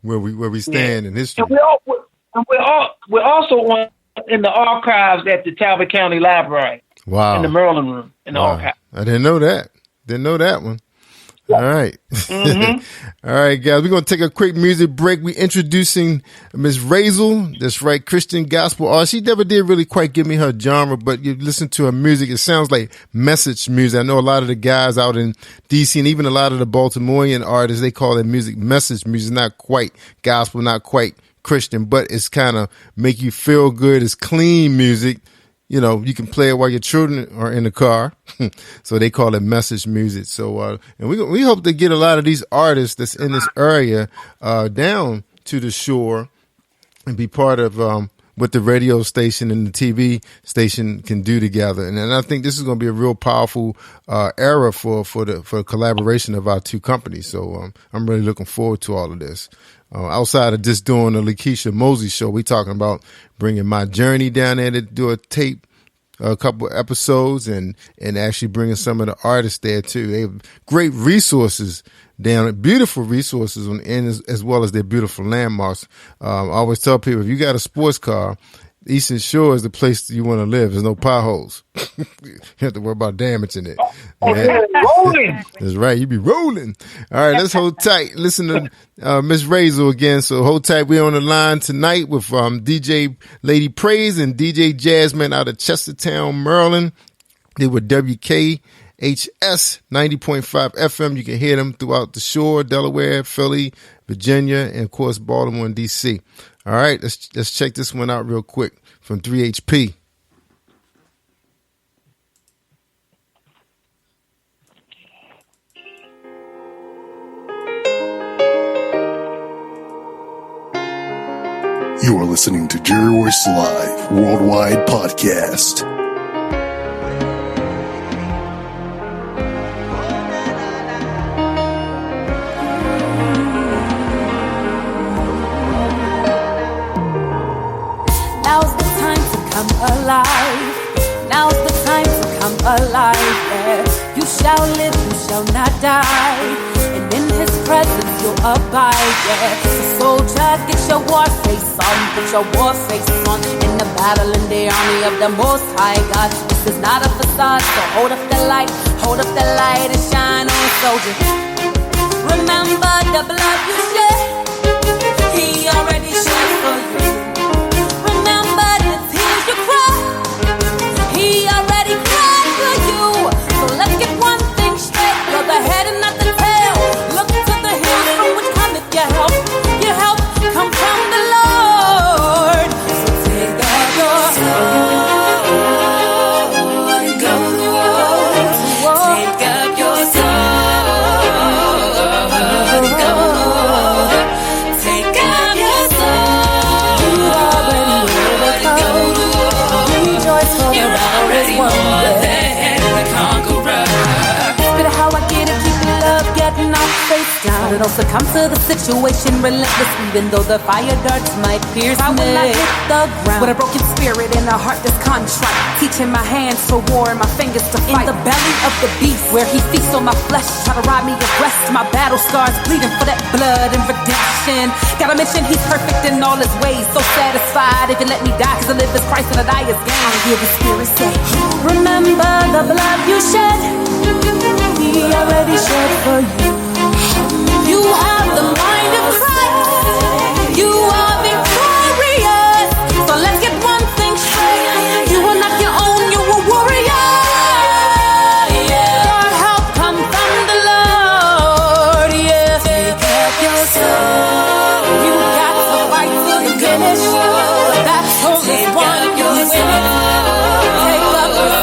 where we stand in history. And we're also in the archives at the Talbot County Library. Wow. In the Maryland room, in the archive. I didn't know that. Didn't know that one. All right. Mm-hmm. All right, guys. We're going to take a quick music break. We're introducing Ms. Razel. That's right. Christian gospel artist. She never did really quite give me her genre, but you listen to her music. It sounds like message music. I know a lot of the guys out in D.C. and even a lot of the Baltimorean artists, they call their music message music. Not quite gospel, not quite Christian, but it's kind of make you feel good. It's clean music. You can play it while your children are in the car. So they call it message music. So, and we hope to get a lot of these artists that's in this area, down to the shore and be part of, what the radio station and the TV station can do together. And I think this is going to be a real powerful, era for the collaboration of our two companies. So, I'm really looking forward to all of this. Outside of just doing the Lakeisha Mosley show, we talking about bringing My Journey down there to do a tape, a couple episodes, and actually bringing some of the artists there too. They have great resources down, beautiful resources on the end, as well as their beautiful landmarks. I always tell people, if you got a sports car, Eastern Shore is the place you want to live. There's no potholes. You have to worry about damaging it. Yeah. Rolling. That's right. You be rolling. All right, let's hold tight. Listen to Miss Razel again. So hold tight. We're on the line tonight with DJ Lady Praise and DJ Jasmine out of Chestertown, Maryland. They were WKHS 90.5 FM. You can hear them throughout the shore, Delaware, Philly, Virginia, and of course Baltimore and DC. All right, let's check this one out real quick from 3HP. You are listening to Jerry Royce Live Worldwide Podcast. Now's the time to come alive. Now's the time to come alive. Yeah. You shall live, you shall not die. And in his presence you'll abide. Yeah. So soldier, get your war face on. Put your war face on. In the battle in the army of the Most High God. This is not a facade, so hold up the light. Hold up the light and shine on, soldier. Remember the blood you shed. He already shed for you. Remember the tears you cried. He already cried for you. So let's get one thing straight. You're the head and not the tail. Look to the hills from which cometh your help. Your help come from the Lord. So take up your sword and go to war. Take up your sword and go to war. Take up your sword. You already overcome. Rejoice for the battle is won. The conqueror. Spit how I get it, keep your love getting off face down. But don't succumb to the situation relentless, even though the fire darts might pierce me. Will I hit the ground with a broken spirit and a heart that's contrite, teaching my hands to war and my fingers to fight. In the belly of the beast, where he feasts on my flesh, try to rob me of rest. My battle scars bleeding for that blood and redemption. Gotta mention he's perfect in all his ways. So satisfied if you let me die, cause I live as Christ and I die as gain. I hear the spirit say, remember the blood you shed. He already shed for you. You have the mind of Christ. You are victorious. So let's get one thing straight. You are not your own, you're a warrior. Yeah. Your help come from the Lord. Yeah. Take up your sword. You got to fight to the finish. That's only one you win. Take up your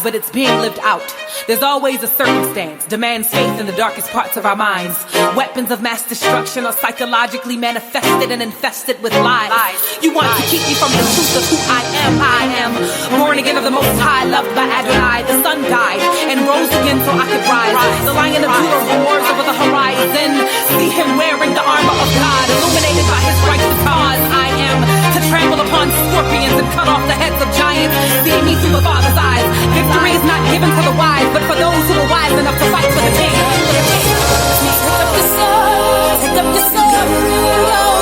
But it's being lived out. There's always a circumstance demands faith in the darkest parts of our minds. Weapons of mass destruction are psychologically manifested and infested with lies. You want to keep me from the truth of who I am. I am born again of the Most High, loved by Adonai. The sun died and rose again so I could rise. The Lion of Judah roars over the horizon. See him wearing the armor of God, illuminated by his righteous cause. I am to trample upon scorpions and cut off the heads of giants. See me through the Father's eyes. Victory is not given to the wise, but for those who are wise enough to fight for the king. Take up your sword, take up your sword, go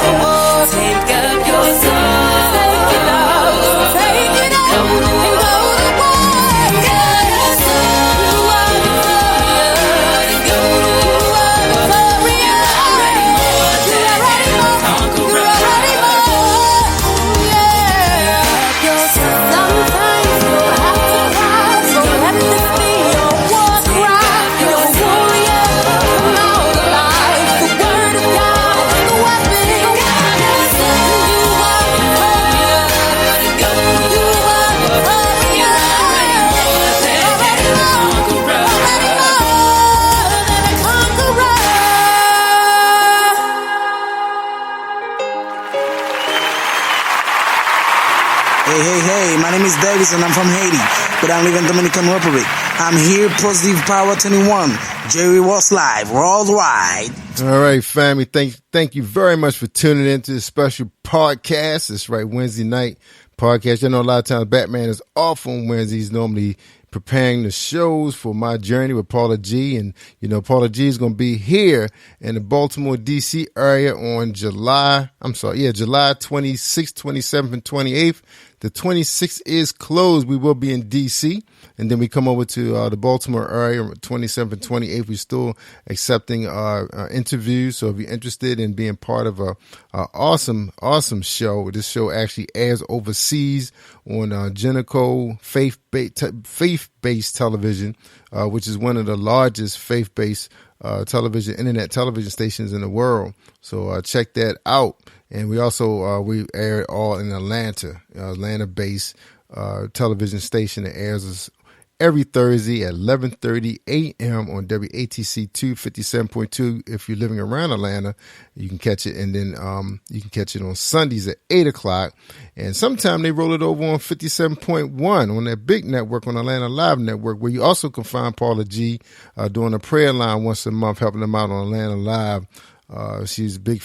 to war. Take up your sword, take it up, take it up, and go to war. Get your sword, you are victorious, and go to war. You are ready more, you are ready more, you are ready more. Yeah, your sword. Sometimes you'll have to cry, so let this be your war cry. Your warrior, come out alive. The word of God, the weapon. Your son, you are victorious. You are victorious. You are ready more than a conqueror. Hey, my name is Davis and I'm from Haiti, but I live in Dominican Republic. I'm here, Positive Power 21, Jerry Ross Live, worldwide. All right, family, thank you very much for tuning into this special podcast. That's right, Wednesday night podcast. You know, a lot of times Batman is off on Wednesdays, normally preparing the shows for My Journey with Paula G. And, you know, Paula G is going to be here in the Baltimore, D.C. area on July 26th, 27th, and 28th. The 26th is closed. We will be in D.C. And then we come over to the Baltimore area on 27th and 28th. We're still accepting interviews. So if you're interested in being part of a awesome show, this show actually airs overseas on Geneco faith-based television, which is one of the largest faith-based internet television stations in the world. So check that out. And we also we air it all in Atlanta-based television station that airs us every Thursday at 11:30 a.m. on WATC 257.2. If you're living around Atlanta, you can catch it, and then you can catch it on Sundays at 8 o'clock. And sometime they roll it over on 57.1 on that big network, on Atlanta Live Network, where you also can find Paula G doing a prayer line once a month, helping them out on Atlanta Live. She's a big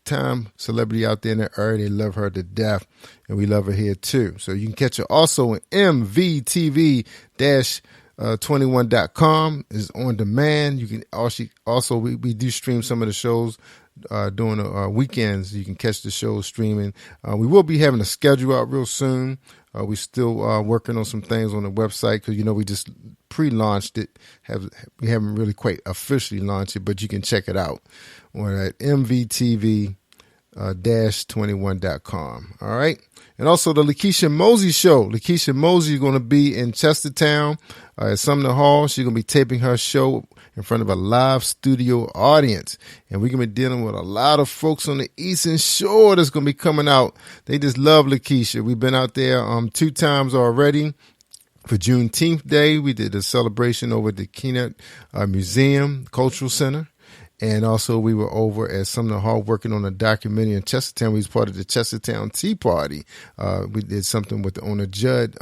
time celebrity out there in the area. They love her to death, and we love her here too. So you can catch her also on MVTV-21.com. is on demand. You can also we do stream some of the shows during the weekends. You can catch the shows streaming. We will be having a schedule out real soon. We're still working on some things on the website because, you know, we just pre-launched it. We haven't really quite officially launched it, but you can check it out on at MVTV-21.com. All right. And also the Lakeisha Mosey Show. Lakeisha Mosey is going to be in Chestertown at Sumner Hall. She's going to be taping her show in front of a live studio audience. And we're going to be dealing with a lot of folks on the Eastern Shore that's going to be coming out. They just love Lakeisha. We've been out there 2 times already. For Juneteenth Day, we did a celebration over at the Kennett Museum Cultural Center. And also we were over at Sumner Hall working on a documentary in Chestertown. We was part of the Chestertown Tea Party. We did something with the owner Judd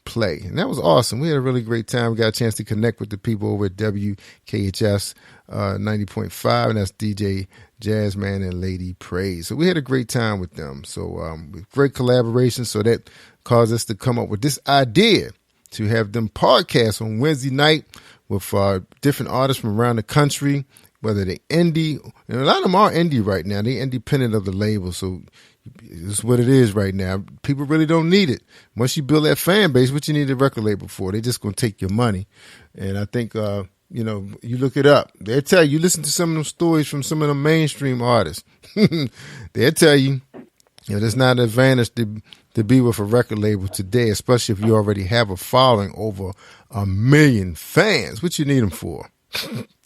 play. And that was awesome. We had a really great time. We got a chance to connect with the people over at WKHS 90.5, and that's DJ Jazzman and Lady Praise. So we had a great time with them. So great collaboration. So that caused us to come up with this idea to have them podcast on Wednesday night with different artists from around the country, whether they indie, and a lot of them are indie right now. They independent of the label, so it's what it is right now. People really don't need it. Once you build that fan base, what you need a record label for? They're just going to take your money. And I think You know, you look it up. They'll tell you, listen to some of them stories from some of the mainstream artists. They'll tell you, you know, there's not an advantage to be with a record label today, especially if you already have a following over 1 million fans. What you need them for?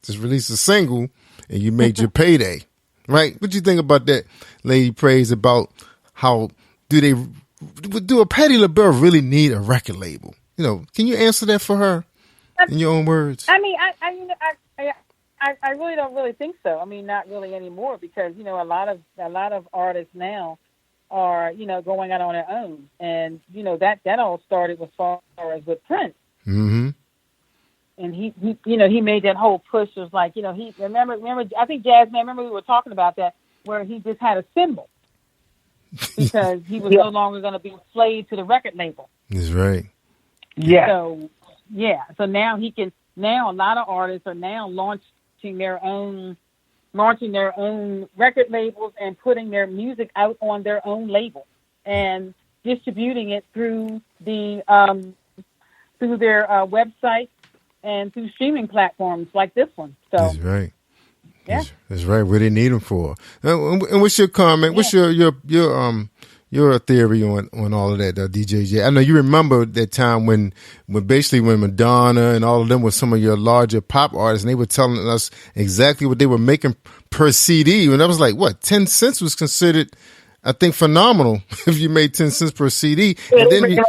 Just release a single and you made your payday, right? What you think about that, Lady Praise, about how do a Patti LaBelle really need a record label? You know, can you answer that for her in your own words? I mean, I really don't really think so. I mean, not really anymore, because, you know, a lot of artists now are, you know, going out on their own, and, you know, that all started as far as with Prince. Mm-hmm. And he you know, he made that whole push. It was like, you know, he remember I think Jasmine, remember we were talking about that, where he just had a symbol because he was no longer going to be a slave to the record label. That's right. Yeah. So now now a lot of artists are now launching their own record labels and putting their music out on their own label and distributing it through their website and through streaming platforms like this one. So that's right. Yeah, that's right. What they need them for. And what's your comment? What's your theory on all of that, DJJ? I know you remember that time when Madonna and all of them were some of your larger pop artists, and they were telling us exactly what they were making per CD. And I was like, what, 10 cents was considered, I think, phenomenal if you made 10 cents per CD. Yeah, and they make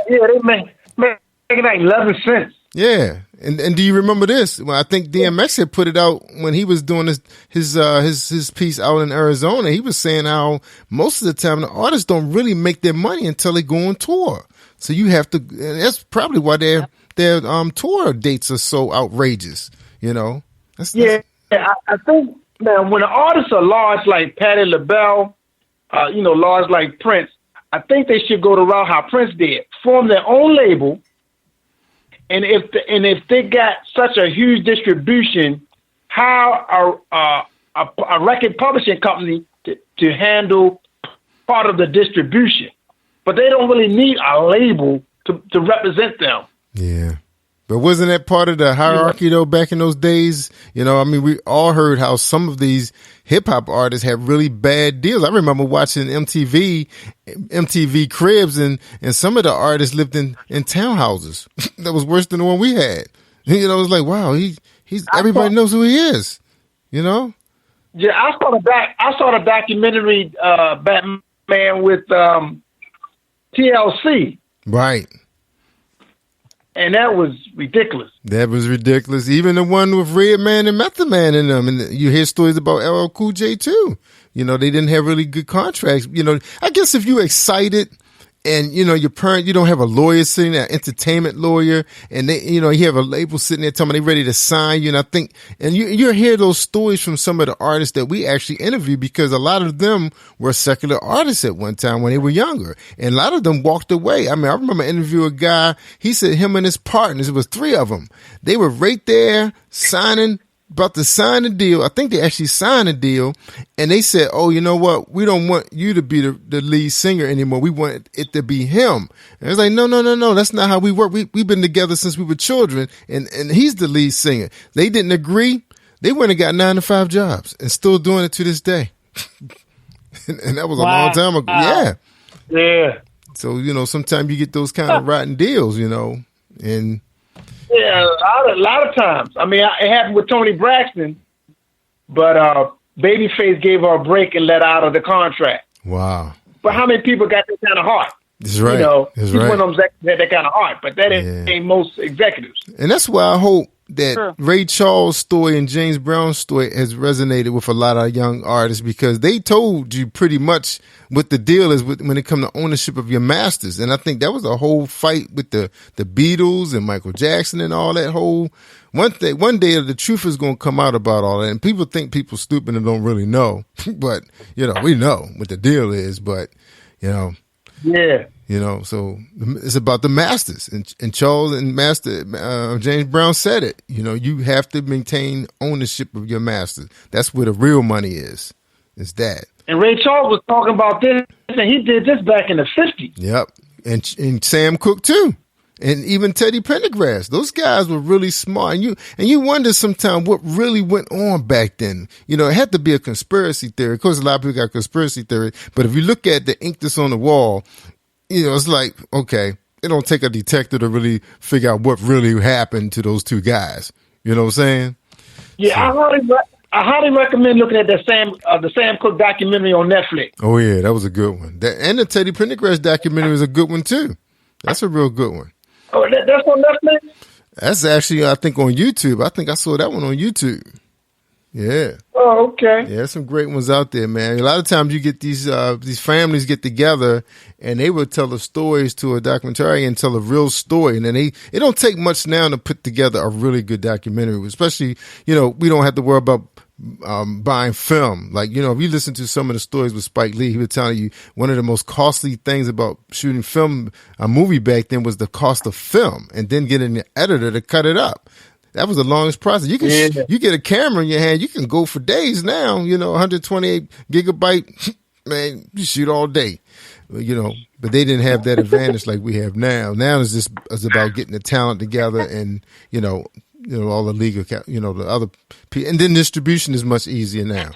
like 11 cents. Yeah. And do you remember this? Well, I think DMX had put it out when he was doing his piece out in Arizona. He was saying how most of the time the artists don't really make their money until they go on tour. So you have to, and that's probably why their tour dates are so outrageous, you know? I think now when the artists are large like Patti LaBelle, large like Prince, I think they should go the route how Prince did, form their own label. And if they got such a huge distribution, how a record publishing company to handle part of the distribution, but they don't really need a label to represent them. Yeah. But wasn't that part of the hierarchy though back in those days? You know, I mean, we all heard how some of these hip hop artists had really bad deals. I remember watching MTV Cribs, and some of the artists lived in townhouses. That was worse than the one we had. You know, it was like, wow, he's everybody knows who he is. You know? Yeah, I saw the documentary Batman with TLC. Right. And that was ridiculous. That was ridiculous. Even the one with Redman and Method Man in them. And you hear stories about LL Cool J too. You know, they didn't have really good contracts. You know, I guess if you're excited and, you know, you don't have a lawyer sitting there, entertainment lawyer, and they, you know, you have a label sitting there telling them they're ready to sign you. And I think, and you hear those stories from some of the artists that we actually interviewed, because a lot of them were secular artists at one time when they were younger. And a lot of them walked away. I mean, I remember interviewing a guy, he said him and his partners, it was 3 of them. They were right there about to sign a deal. I think they actually signed a deal, and they said, oh, you know what? We don't want you to be the lead singer anymore. We want it to be him. And it's like, no. That's not how we work. We've been together since we were children, and he's the lead singer. They didn't agree. They went and got 9 to 5 jobs and still doing it to this day. and that was a long time ago. Yeah. Yeah. So, you know, sometimes you get those kind of rotten deals, you know, and yeah, a lot of times. I mean, it happened with Toni Braxton, but Babyface gave her a break and let out of the contract. Wow. But how many people got that kind of heart? That's right. You know, that's he's right. one of them that had that kind of heart, but that ain't most executives. And that's why I hope that Ray Charles' story and James Brown's story has resonated with a lot of young artists, because they told you pretty much what the deal is when it comes to ownership of your masters. And I think that was a whole fight with the Beatles and Michael Jackson and all that whole one day the truth is going to come out about all that. And people think people stupid and don't really know, but you know, we know what the deal is, but you know, yeah. You know, so it's about the masters, and Charles and Master James Brown said it. You know, you have to maintain ownership of your masters. That's where the real money is. It's that. And Ray Charles was talking about this, and he did this back in the 50s. Yep, and Sam Cooke too. and even Teddy Pendergrass. Those guys were really smart. And you wonder sometimes what really went on back then. You know, it had to be a conspiracy theory. Of course, a lot of people got conspiracy theory, but if you look at the ink that's on the wall, you know, it's like, okay, it don't take a detective to really figure out what really happened to those two guys. You know what I'm saying? Yeah, so, I highly recommend looking at the Sam Cooke documentary on Netflix. Oh yeah, that was a good one. And the Teddy Pendergrass documentary is a good one too. That's a real good one. Oh, that's on Netflix? That's actually, I think, on YouTube. I think I saw that one on YouTube. Yeah. Oh, okay. Yeah, some great ones out there, man. A lot of times you get these families get together and they will tell the stories to a documentary and tell a real story. And then it don't take much now to put together a really good documentary, especially, you know, we don't have to worry about buying film. Like, you know, if you listen to some of the stories with Spike Lee, he was telling you one of the most costly things about shooting a movie back then was the cost of film and then getting an editor to cut it up. That was the longest process. You can you get a camera in your hand, you can go for days now. You know, 128 gigabyte, man, you shoot all day. You know, but they didn't have that advantage like we have now. Now it's about getting the talent together and you know all the legal, you know, the other, and then distribution is much easier now.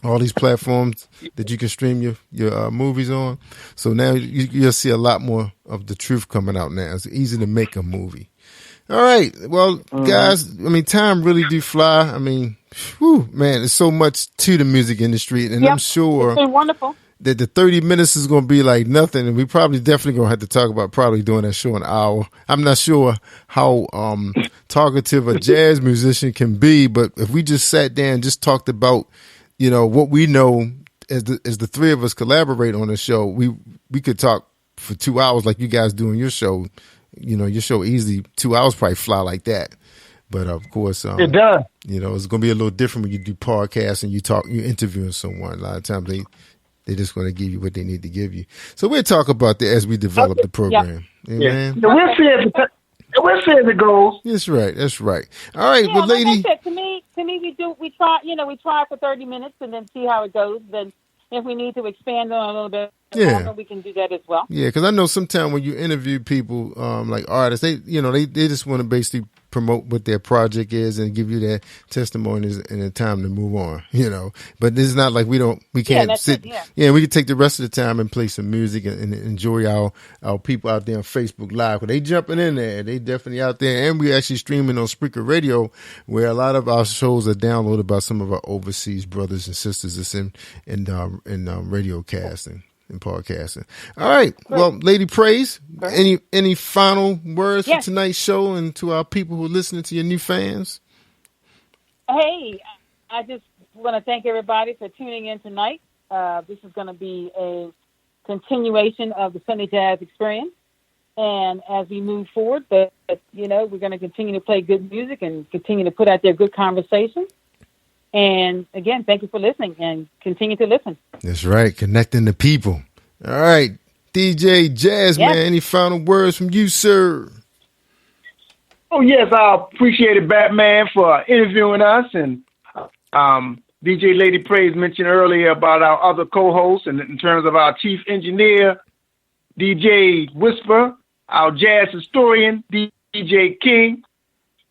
All these platforms that you can stream your movies on. So now you'll see a lot more of the truth coming out now. It's easy to make a movie. All right. Well, guys, I mean, time really do fly. I mean, whew, man, there's so much to the music industry. And I'm sure it's been wonderful. That the 30 minutes is going to be like nothing. And we probably definitely going to have to talk about probably doing that show an hour. I'm not sure how talkative a jazz musician can be, but if we just sat down and just talked about, you know, what we know as the three of us collaborate on the show, we could talk for 2 hours like you guys do on your show. You know, your show easily 2 hours probably fly like that. But of course, it does. You know, it's going to be a little different when you do podcasts and you're interviewing someone. A lot of times they're just going to give you what they need to give you. So we'll talk about that as we develop the program. Yeah. So we'll see as it goes. That's right. That's right. All right, well, lady. Like I said, to me, we try for 30 minutes and then see how it goes. Then if we need to expand on it a little bit longer, we can do that as well. Yeah, because I know sometimes when you interview people like artists, they just want to basically promote what their project is and give you their testimonies and the time to move on, you know. But this is not like we can't sit. We can take the rest of the time and play some music and enjoy our people out there on Facebook Live. Because they jumping in there. They definitely out there. And we actually streaming on Spreaker Radio, where a lot of our shows are downloaded by some of our overseas brothers and sisters that's in radio casting and podcasting. All right. Well, Lady Praise, any final words for tonight's show and to our people who are listening, to your new fans? Hey, I just want to thank everybody for tuning in tonight. This is going to be a continuation of the Sunday Jazz Experience. And as we move forward, we're going to continue to play good music and continue to put out there good conversation. And again, thank you for listening and continue to listen. That's right. Connecting the people. All right. DJ Jazz, man, any final words from you, sir? Oh, yes. I appreciate it, Batman, for interviewing us. And DJ Lady Praise mentioned earlier about our other co-hosts and in terms of our chief engineer, DJ Whisper, our jazz historian, DJ King.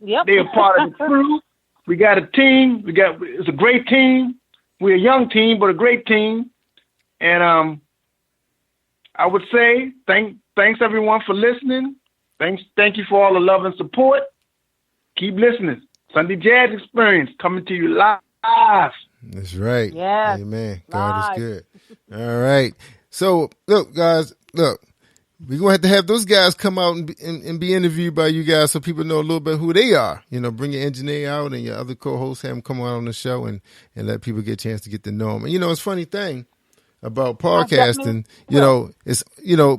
Yep. They are part of the crew. We got a team. It's a great team. We're a young team, but a great team. And I would say thanks everyone for listening. Thank you for all the love and support. Keep listening. Sunday Jazz Experience coming to you live. That's right. Yeah. Amen. God is good. All right. So look, guys, we're going to have those guys come out and be interviewed by you guys so people know a little bit who they are. You know, bring your engineer out and your other co-hosts, have them come out on the show and let people get a chance to get to know them. And, you know, it's a funny thing about podcasting,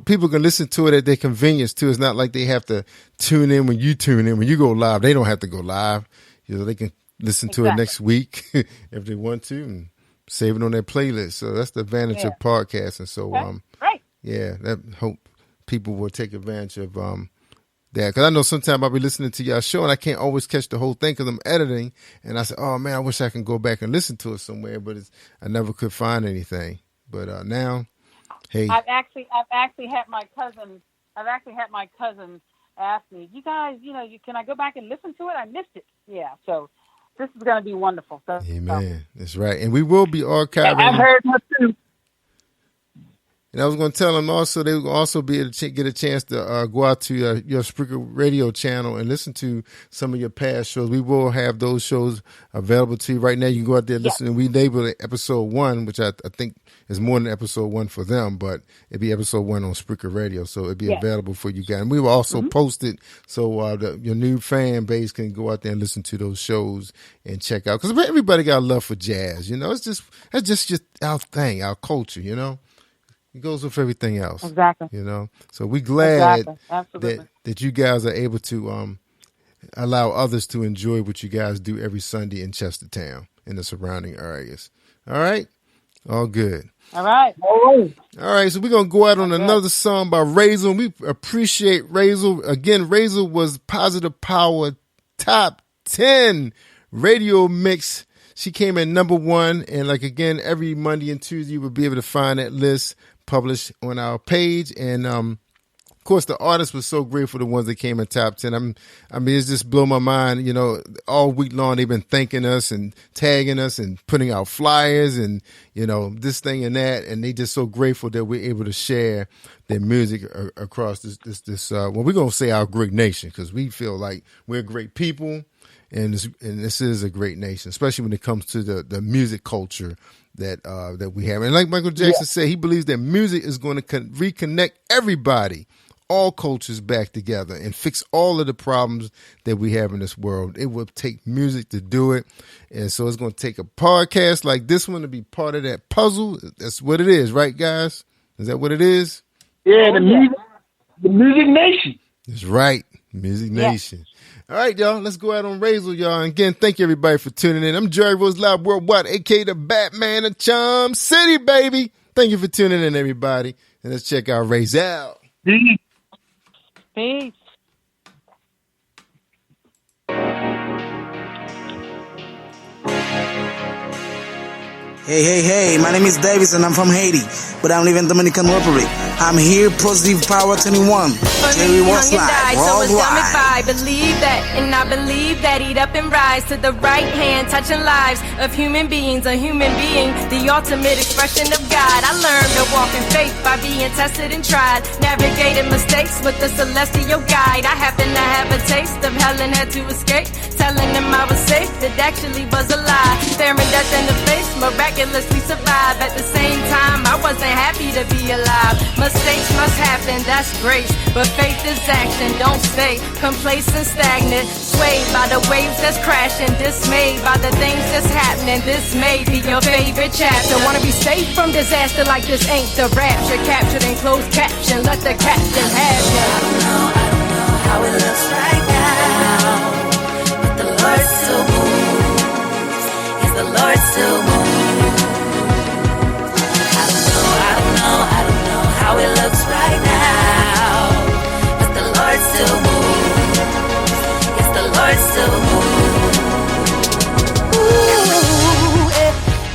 people can listen to it at their convenience too. It's not like they have to tune in when you tune in. When you go live, they don't have to go live. You know, they can listen to it next week if they want to and save it on their playlist. So that's the advantage of podcasting. So, that hope people will take advantage of that, because I know sometimes I'll be listening to y'all show and I can't always catch the whole thing because I'm editing, and I say, oh man, I wish I can go back and listen to it somewhere, but I never could find anything. But now, hey, I've actually had my cousin asked me, "You guys, can I go back and listen to it? I missed it." Yeah, so this is going to be wonderful. So, Amen. That's right. And we will be archiving. I've heard that too. And I was going to tell them also they will also be able to get a chance to go out to your Spreaker radio channel and listen to some of your past shows. We will have those shows available to you right now. You can go out there and listen. And we labeled it episode 1, which I think is more than episode 1 for them, but it'd be episode 1 on Spreaker radio, so it'd be available for you guys. And we will also post it so your new fan base can go out there and listen to those shows and check out. Because everybody got a love for jazz, It's just our thing, our culture, It goes with everything else. Exactly. So we're glad Absolutely. that you guys are able to allow others to enjoy what you guys do every Sunday in Chestertown and the surrounding areas. All right? All good. All right. All right, so we're going to go out on another song by Razel. We appreciate Razel. Again, Razel was Positive Power Top 10 Radio Mix. She came in number 1, and again, every Monday and Tuesday, you will be able to find that list published on our page. And of course, the artists were so grateful, the ones that came in top 10. It's just blow my mind. All week long they've been thanking us and tagging us and putting out flyers and this thing and that, and they just so grateful that we're able to share their music across this. Well, we're gonna say our great nation, because we feel like we're great people, and this is a great nation, especially when it comes to the music culture that we have. And like Michael Jackson said, he believes that music is going to reconnect everybody, all cultures back together, and fix all of the problems that we have in this world. It will take music to do it. And so it's going to take a podcast like this one to be part of that puzzle. That's what it is, right, guys? Is that what it is? Yeah, the music nation. That's right. Music Nation. All right, y'all. Let's go out on Razel, y'all. And again, thank you, everybody, for tuning in. I'm Jerry Rose Live Worldwide, a.k.a. the Batman of Charm City, baby. Thank you for tuning in, everybody. And let's check out Razel. Peace. Hey, my name is Davis and I'm from Haiti, but I live in Dominican Republic. I'm here, Positive Power 21, Jerry Ross Live, So was dumb if worldwide. I believe that, and I believe that he'd up and rise to the right hand, touching lives of human beings, a human being, the ultimate expression of God. I learned to walk in faith by being tested and tried, navigating mistakes with the celestial guide. I happened to have a taste of hell and had to escape, telling them I was safe, that actually was a lie, staring death in the face, miraculously survive. At the same time, I wasn't happy to be alive. Mistakes must happen, that's grace, but faith is action. Don't stay complacent, stagnant, swayed by the waves that's crashing, dismayed by the things that's happening. This may be your favorite chapter. Wanna be safe from disaster like this ain't the rapture, captured in closed caption. Let the captain have you. I don't know how it looks right now, but the Lord still moves. Yes, the Lord still moves. I don't know how it looks right now, but the Lord still moves. Yes, the Lord still moves.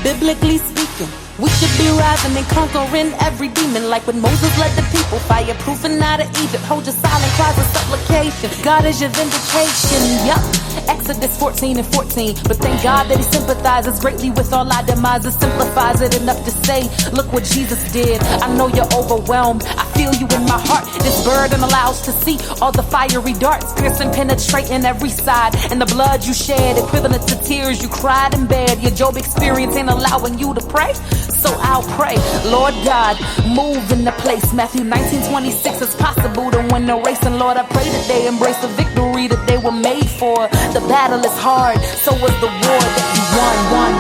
Biblically speaking, we should be rising and conquering every demon, like when Moses led the people, fireproof and out of Egypt. Hold your silent cries of supplication. God is your vindication. Yup. Exodus 14 and 14. But thank God that he sympathizes greatly with all our demises, simplifies it enough to say, look what Jesus did. I know you're overwhelmed, I feel you in my heart. This burden allows to see all the fiery darts, piercing, penetrating every side. And the blood you shed, equivalent to tears you cried in bed. Your Job experience ain't allowing you to pray, so I'll pray. Lord God, move in the place. Matthew 19:26 is possible to win the race. And Lord, I pray that they embrace the victory that they were made for. The battle is hard, so was the war that you won.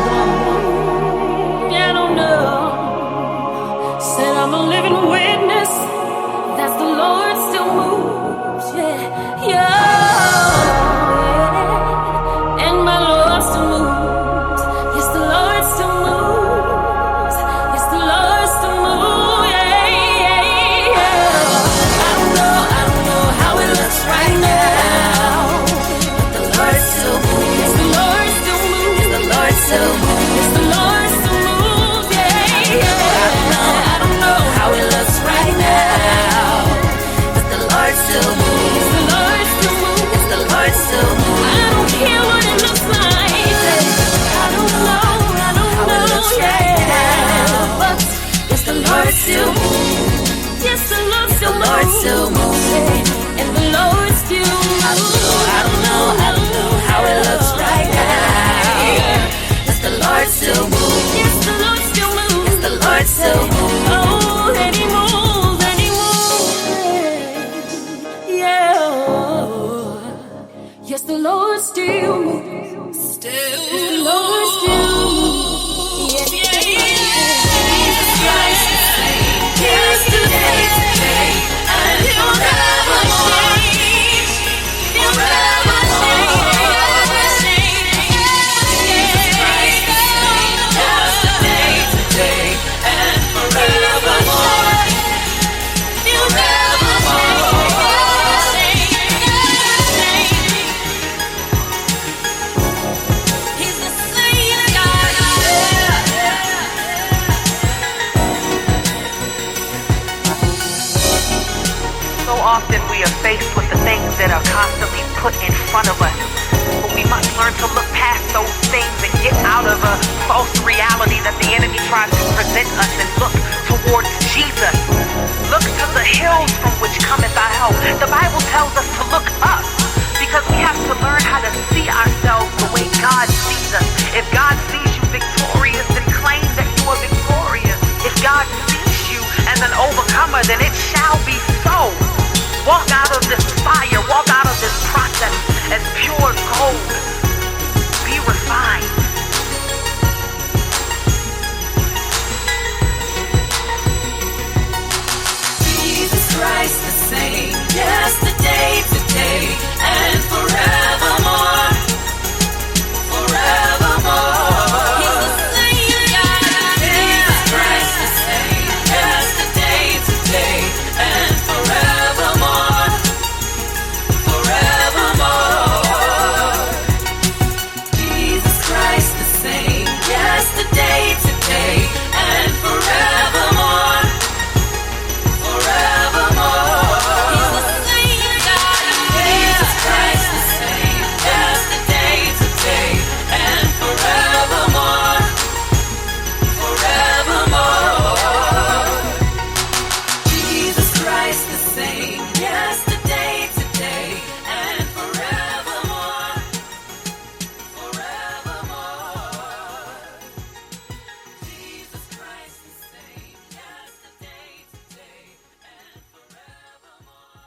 I don't know. Said I'm a living witness. That's the Lord still moves. Yeah. And my Lord still moves. Yes, the Lord still moves. Yes, the Lord still moves. Yeah. I don't know how it looks right now, but the Lord still moves. Yes, the Lord still moves. Yes, the Lord still moves. Lord still moves. Yes, the Lord still The Lord moves. still moves. And the Lord still moves. I don't know how it looks right now. Yes, the Lord still moves. Yes, the Lord still moves. Yes, the Lord still moves. Oh, and He moves, and He moves. Yeah. Yes, the Lord still moves. Still The Lord still moves. Yes, Jesus Christ the same. Yesterday, today, and forevermore. He'll never change. Jesus Christ the same. Yesterday, today, and forevermore. He'll never change. He's the same God. So often we are faced with the things that are constantly put in front of us. But we must learn to look past those things and get out of a false reality that the enemy tries to present us and look towards Jesus. Look to the hills from which cometh our help. The Bible tells us to look up because we have to learn how to see ourselves the way God sees us. If God sees you victorious, then claim that you are victorious. If God sees you as an overcomer, then it shall be so. Walk out of this fire, walk out of this process as pure gold. Be refined. Jesus Christ the same. Yesterday, today, and forevermore. Forevermore. He's the same God. Jesus Christ the same. Yesterday, today, and forevermore. Forevermore. Jesus Christ the same. Yesterday, today, and forevermore. Forevermore. He's the same God. Jesus Christ the same. Yesterday, today, and forevermore. Forevermore. Jesus Christ the same. Yesterday, today, and forevermore. Forevermore. Jesus Christ the same. Yesterday, today, and forevermore.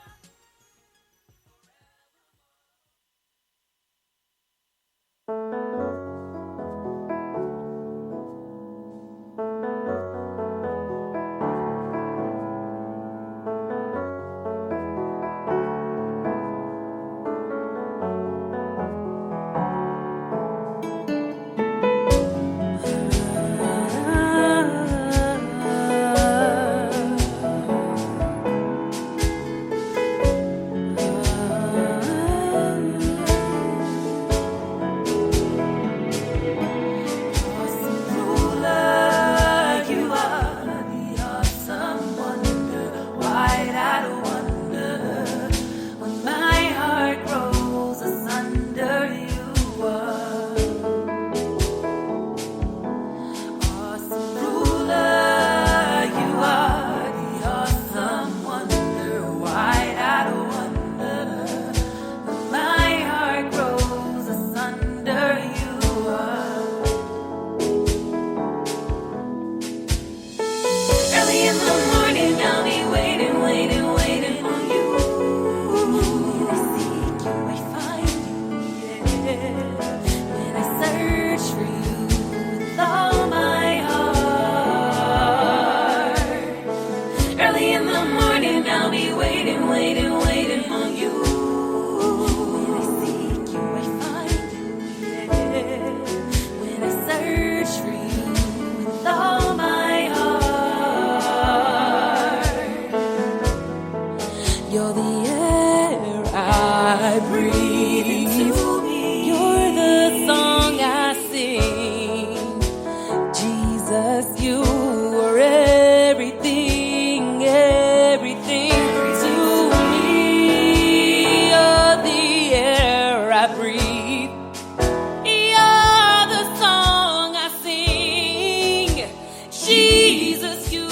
Jesus, you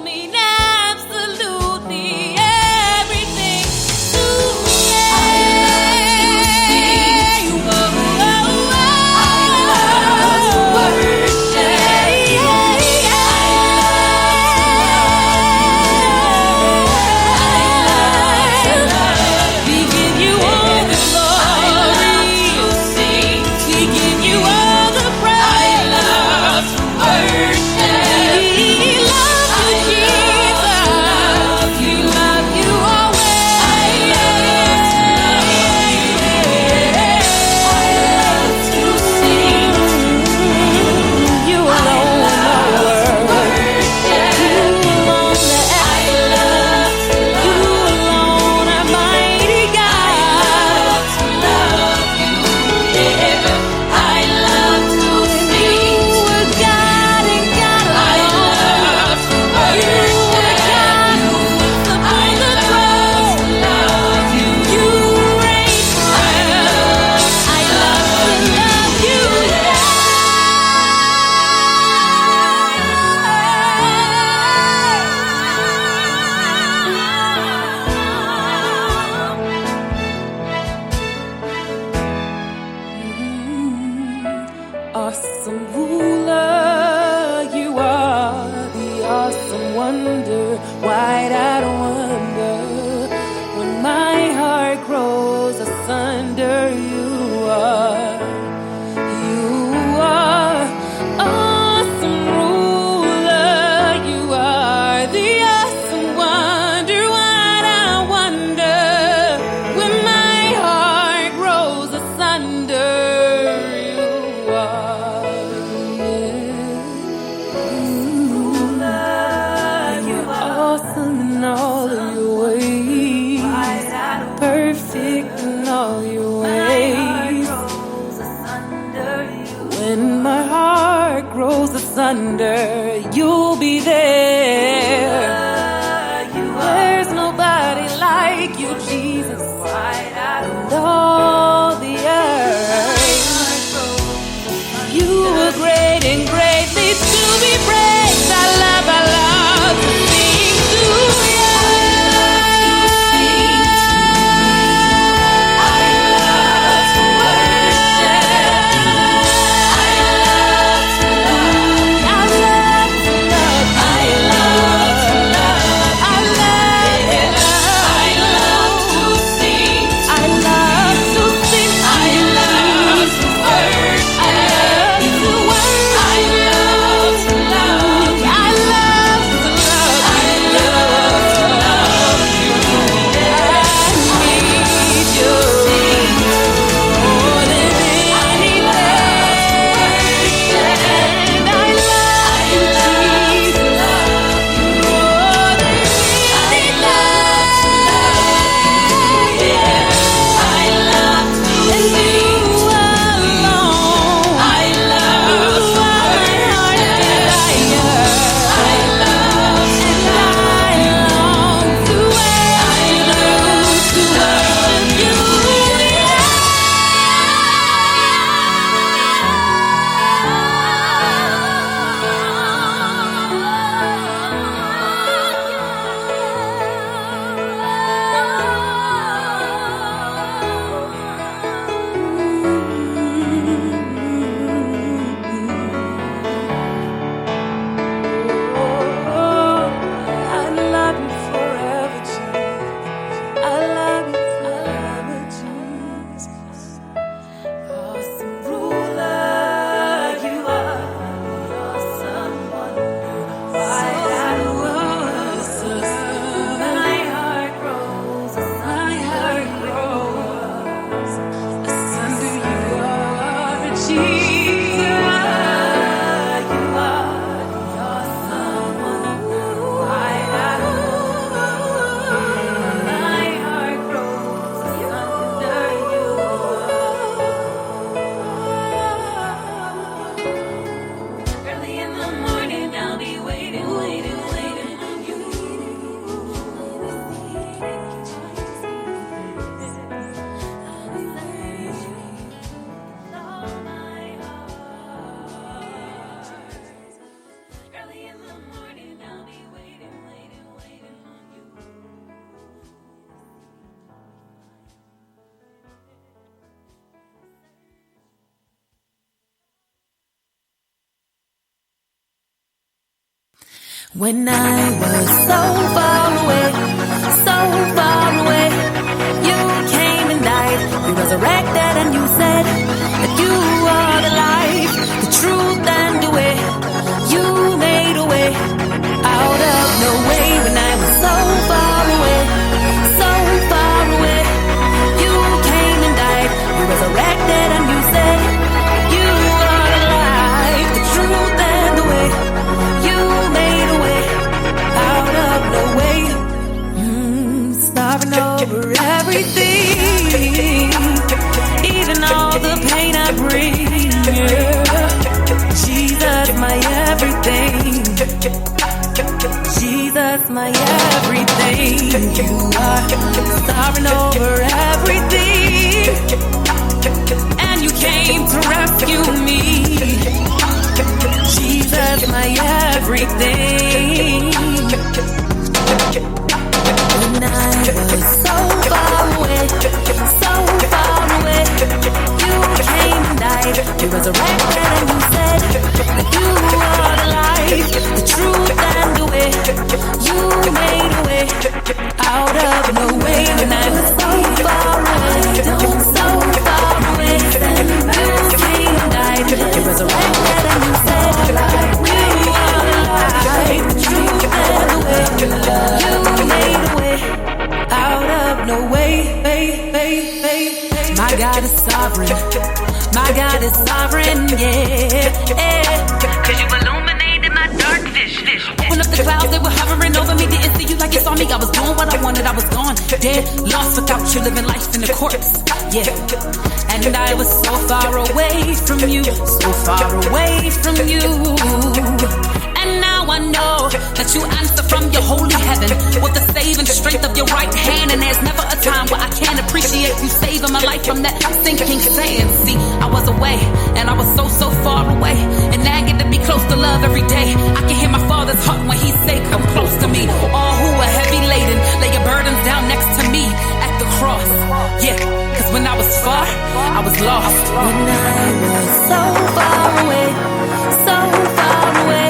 me wide-eyed wonder. When my heart grows asunder, you are awesome ruler. You are the awesome wonder, wide-eyed wonder. When my heart grows asunder, you are, you're awesome in all of your ways, perfect in all your ways. When my heart grows asunder, you'll be there. There's nobody like you, Jesus, in all the earth. You are great and greatly to be praised. I love to sing to you. When I was so far away, you came and died. You resurrected and you said that you are the life, the truth and the way. You made a way out of no way. When I was so far away, you came and died. You resurrected and you said you are the life, the truth and the way. You made a way out of no way. Starving over everything, even all the pain I bring. Jesus, my everything. Jesus, my everything. You are starving over everything, and you came to rescue me. Jesus, my everything. When I was so far away, you came and died. You resurrected and you said that you are the life, the truth and the way. You God is sovereign. My God is sovereign, yeah. Cause you illuminated my dark vision. Open up the clouds, they were hovering over me. Didn't see you like you saw me. I was doing what I wanted, I was gone. Dead, lost without you, living life in the corpse. Yeah. And I was so far away from you, so far away from you. And now I know that you answer from your holy heaven with the saving strength of your right hand. And there's never a time where I can't appreciate you saving my life from that sinking sand. See, I was away, and I was so, so far away. And now I get to be close to love every day. I can hear my Father's heart when he say, come close to me. All who are heavy laden, lay your burdens down next to me at the cross. Yeah, cause when I was far, I was lost. When I was so far away, so far away,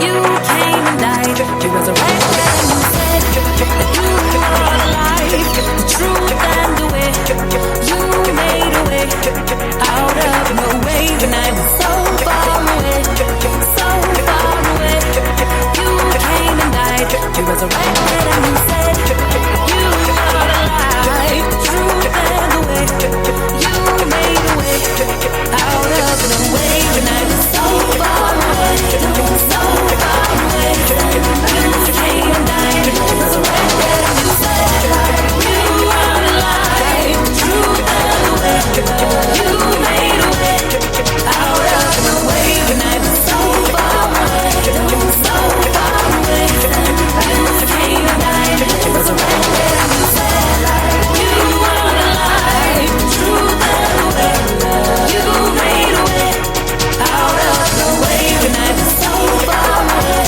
you came and died. You resurrected and you said that you are alive, the truth and the way. You made a way out of no way. When I was so far away, so far away, you came and died. You resurrected and you said you are alive, the truth and the way. You made a way out of no way. When I was so far away, so far away, you came and died. You resurrected and you said you are alive, the truth and the way. You made a way out of no way. When I was so far away, so far away, you came and died. You resurrected and you said you are alive, the truth and the way. You made a way out of no way. When I was so far away,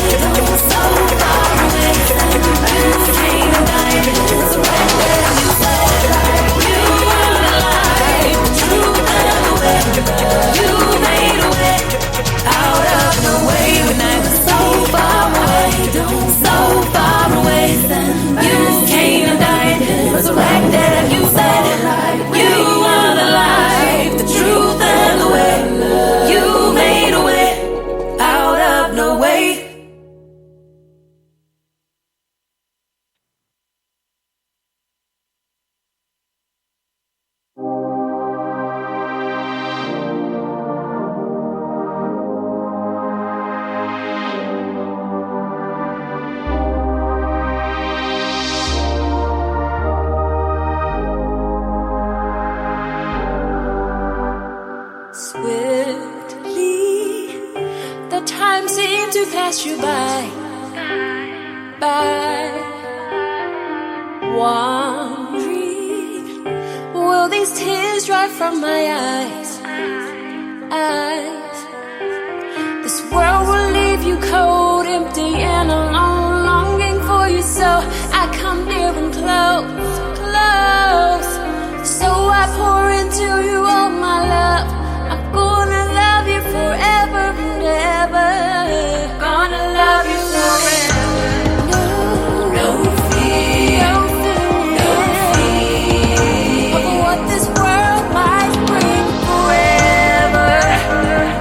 so far away, you came and died. You resurrected and you said you are alive, the truth and the way. You made a way out of no way. When I was so far away, so far away, you came and died. Resurrected and you said you are alive, the truth and the way. You made a way out of no way. Swiftly, the time seemed to pass you by. Wandering, will these tears dry from my eyes? This world will leave you cold, empty and alone, longing for you. So I come near and close, close. So I pour into you all my love. I'm gonna love you forever and ever. Gonna love you forever. No fear, no fear of what this world might bring forever.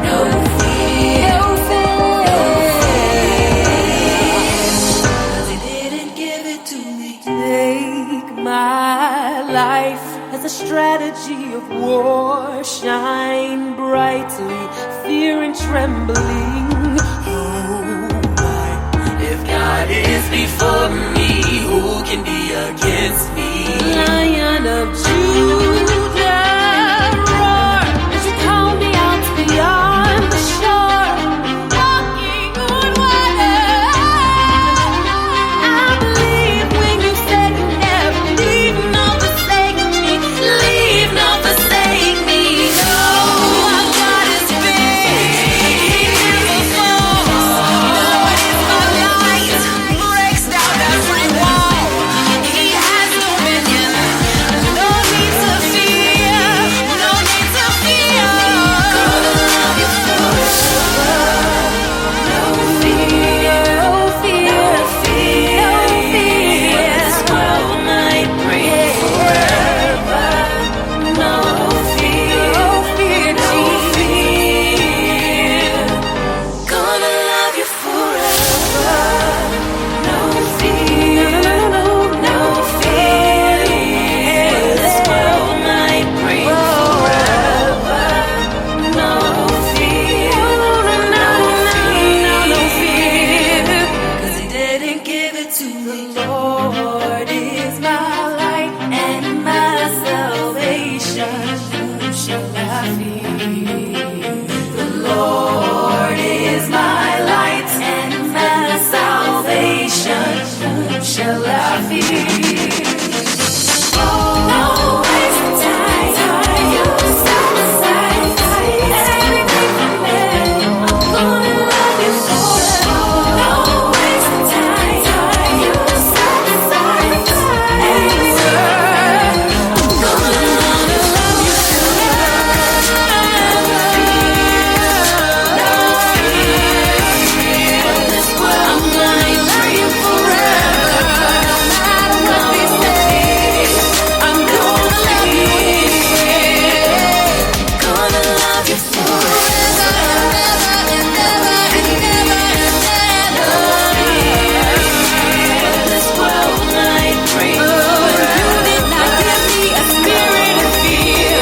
No fear, no fear. 'Cause he didn't give it to me. Take my life as a strategy of war, shine brightly, fear and trembling. Oh my, if God is before me, who can be against me? Lion of Judah, roar, as you call me out beyond the shore, walking on water. I believe when you said you never leave nor forsake me, leave nor forsake me. No, our God is big, beautiful. Lord is my light, breaks down every wall. He has dominion. No The Lord is my light and my salvation. Whom shall I fear? The Lord is my light and my salvation. Whom shall I fear? No waste of time. You sacrifice everything for me. I'm gonna love you forever. No waste of time. You sacrifice everything. I'm gonna love you forever. This world, I'm gonna love you forever. No matter what they say, I'm gonna love you. Gonna love you forever and ever and ever and ever. This world might break, but you did not give me a spirit of fear.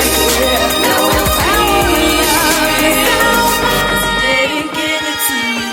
No power in you, they didn't give it to me.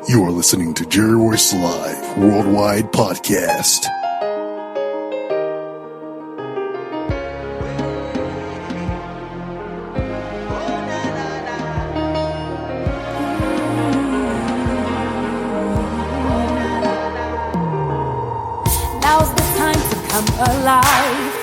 You are listening to Jerry Royce Live Worldwide Podcast. Now's the time to come alive.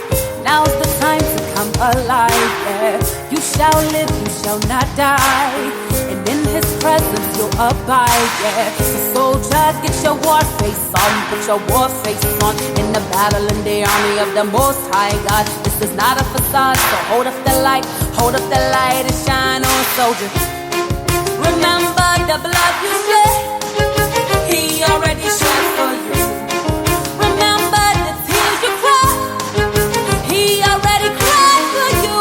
Now's the time to come alive, yeah. You shall live, you shall not die. And in his presence you'll abide, yeah. So soldier, get your war face on. Put your war face on. In the battle in the army of the Most High God. This is not a facade, so hold up the light. Hold up the light and shine on, soldier. Remember the blood you shed. He already shed for you. Remember the tears you cried. He already cried for you.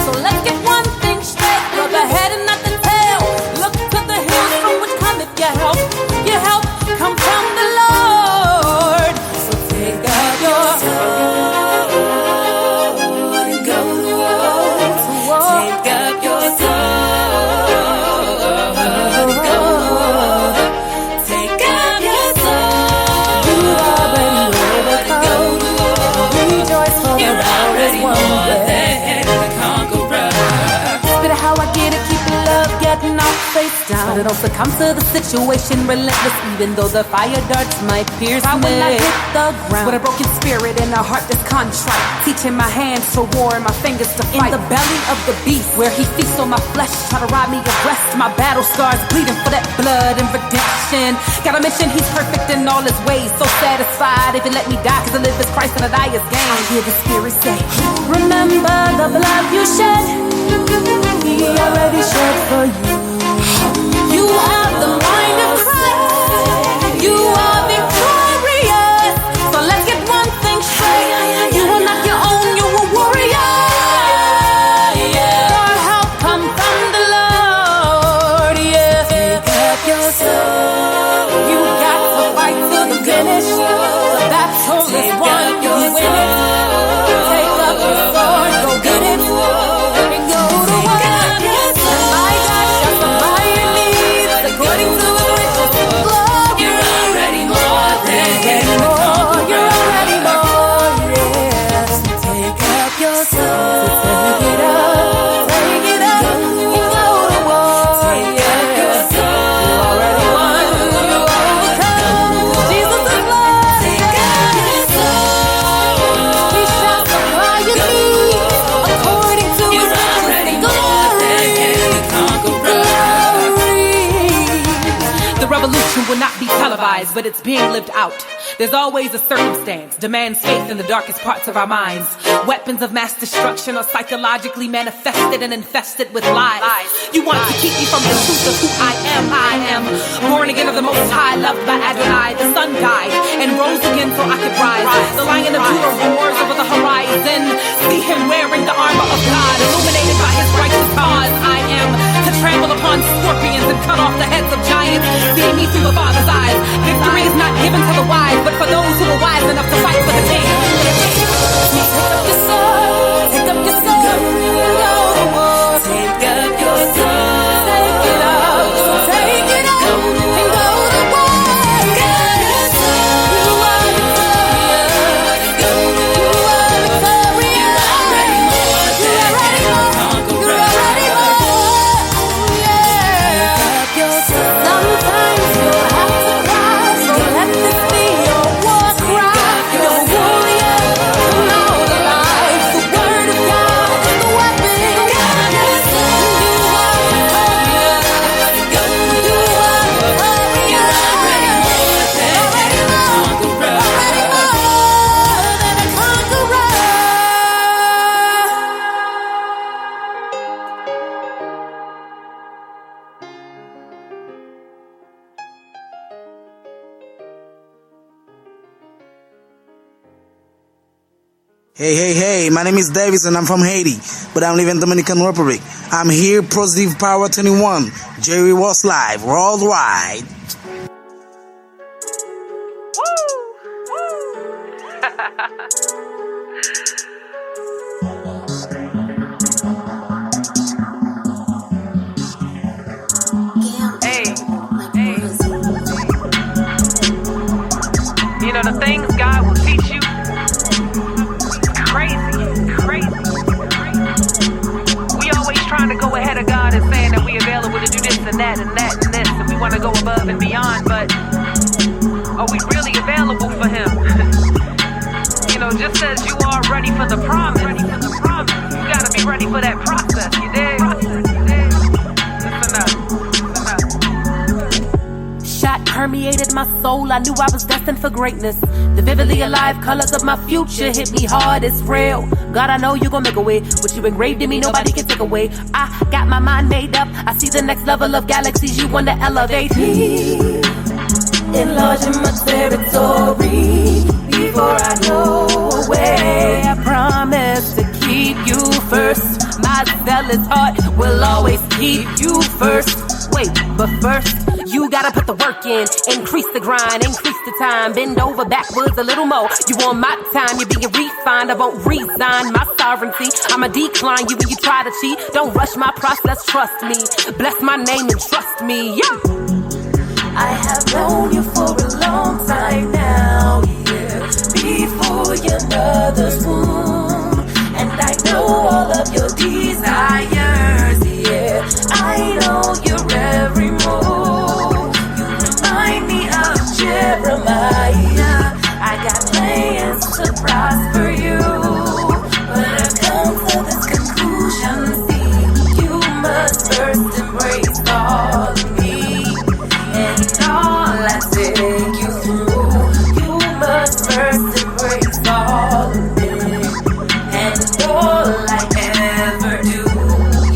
So let's get one thing straight. You're the head and not the tail. Look to the hills from which cometh your help. Your help come from the Lord. So take out your sword and go to war. Take out your sword and go to war. Take out your sword. You already overcome. Rejoice for the battle is won. Spit it how I get it, keep it love, getting off face down. But it don't succumb to the situation, relentless, even though the fire darts might pierce me. When I hit the ground with a broken spirit and a heart that's contrite, teaching my hands to war and my fingers to fight. In the belly of the beast, where he feasts on my flesh, try to rob me of rest. My battle scars bleeding for that blood and redemption. Got a mission, he's perfect in all his ways. So satisfied if he let me die, cause to live is Christ and to die is gain. I hear the spirit say, remember the blood you shed. He already shed for you. You have the mind of Christ. You are victorious. So let's get one thing straight. You are not your own, you're a warrior. Your help come from the Lord. Yeah. Take up your sword. You got to fight to the finish. The battle is won, you win it. Take up your sword, go get it. And go to war. I got your lies, but it's being lived out. There's always a circumstance, demands faith in the darkest parts of our minds. Weapons of mass destruction are psychologically manifested and infested with lies. You want to keep me from the truth of who I am. Born again of the Most High, loved by Adonai. The sun died and rose again so I could rise. The Lion of Judah roars over the horizon. See him wearing the armor of God, illuminated by his righteous cause. I am to trample upon scorpions and cut off the heads of giants. See me through the Father's eyes. Victory is not given to the wise, but for those who are wise enough to fight for the king. Pick up your sword, pick up your sword, go to war. Take up your sword, take it up, and go to war. God is good, you are victorious. You are victorious. You're already more than a conqueror. You're already more. Yeah. Pick up your sword. Sometimes you'll have to cry, so let this be your war cry. Your warrior, come out alive. The word of God is the weapon. God is good. You are victorious. You are victorious. You're already more than a conqueror. Already more than a conqueror. Hey, my name is Davis and I'm from Haiti, but I'm living in Dominican Republic. I'm here, Positive Power 21, Jerry Was Live, worldwide. Hey. You know, the things God will teach you, crazy. We always trying to go ahead of God and saying that we available to do this and that and that and this, and we want to go above and beyond, but are we really available for Him? You know, just as you are ready for the promise, you gotta be ready for that process, you dig? Listen up. Shot permeated my soul, I knew I was destined for greatness. The vividly alive colors of my future hit me hard, it's real. God, I know you gon' make a way. What you engraved in me, nobody can take away. I got my mind made up, I see the next level of galaxies you want to elevate. Enlarging my territory before I go away. I promise to keep you first. My zealous heart will always keep you first. Wait, but first, you gotta put the work in. Increase the grind, increase the time. Bend over backwards a little more. You want my time, you're being refined. I won't resign my sovereignty. I'ma decline you when you try to cheat. Don't rush my process, trust me. Bless my name and trust me, yeah. I have known you for a long time now, yeah. Before your mother's womb. And I know all of your desires, yeah. I know your every move. You remind me of Jeremiah. I got plans to prosper you, but I've come to this conclusion. See, you must first embrace all of me, and all I take you through. You must first embrace all of me, and all I ever do.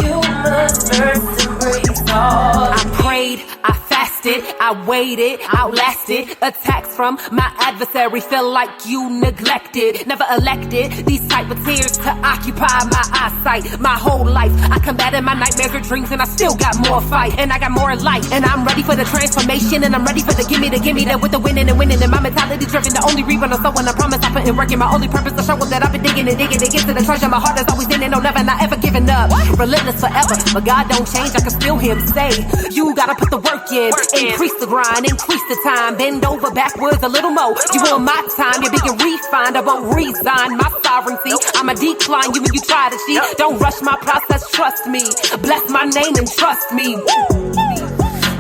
You must first embrace all of me. I prayed, I fasted, I waited, outlasted attacks from my adversary. Feel like you neglected, never elected these type of tears to occupy my eyesight. My whole life I combated my nightmares or dreams, and I still got more fight, and I got more light, and I'm ready for the transformation, and I'm ready for the gimme that with the winning and winning, and my mentality driven. The only rerun of someone I promise I put in work, and my only purpose to show up that I've been digging to get to the treasure. My heart is always in it, no never, not ever giving up. Relentless forever, but God don't change. I can still hear Him say, you gotta put the work in. Increase the grind, increase the time. Bend over backwards a little more. You want my time, you're being refined. I won't resign my sovereignty. I'ma decline you when you try to cheat. Don't rush my process, trust me. Bless my name and trust me.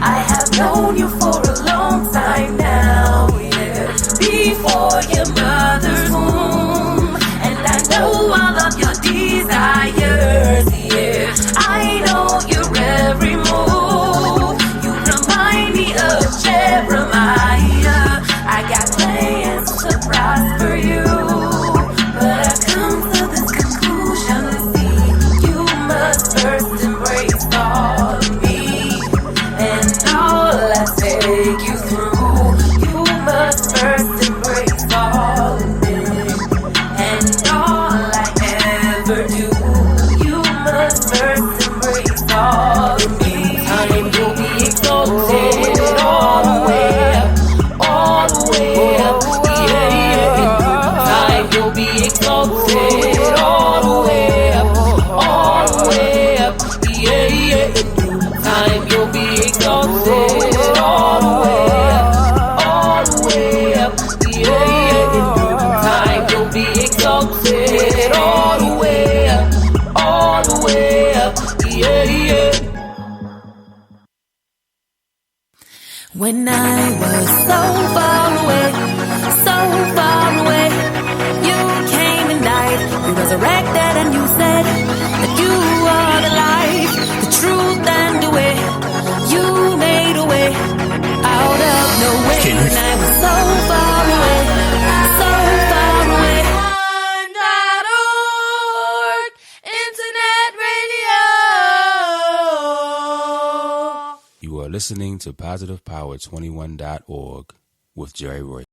I have known you for a long time now, yeah. Before your mother's womb, and I know all of your desires, yeah. I know your every move. You remind me of Jeremiah. When I was so far away, you came and died. You resurrected and you said that you are the life, the truth and the way. You made a way out of nowhere. When I was so far away, so far away. .org, Internet Radio. You are listening to PositivePower21.org with Jerry Royce.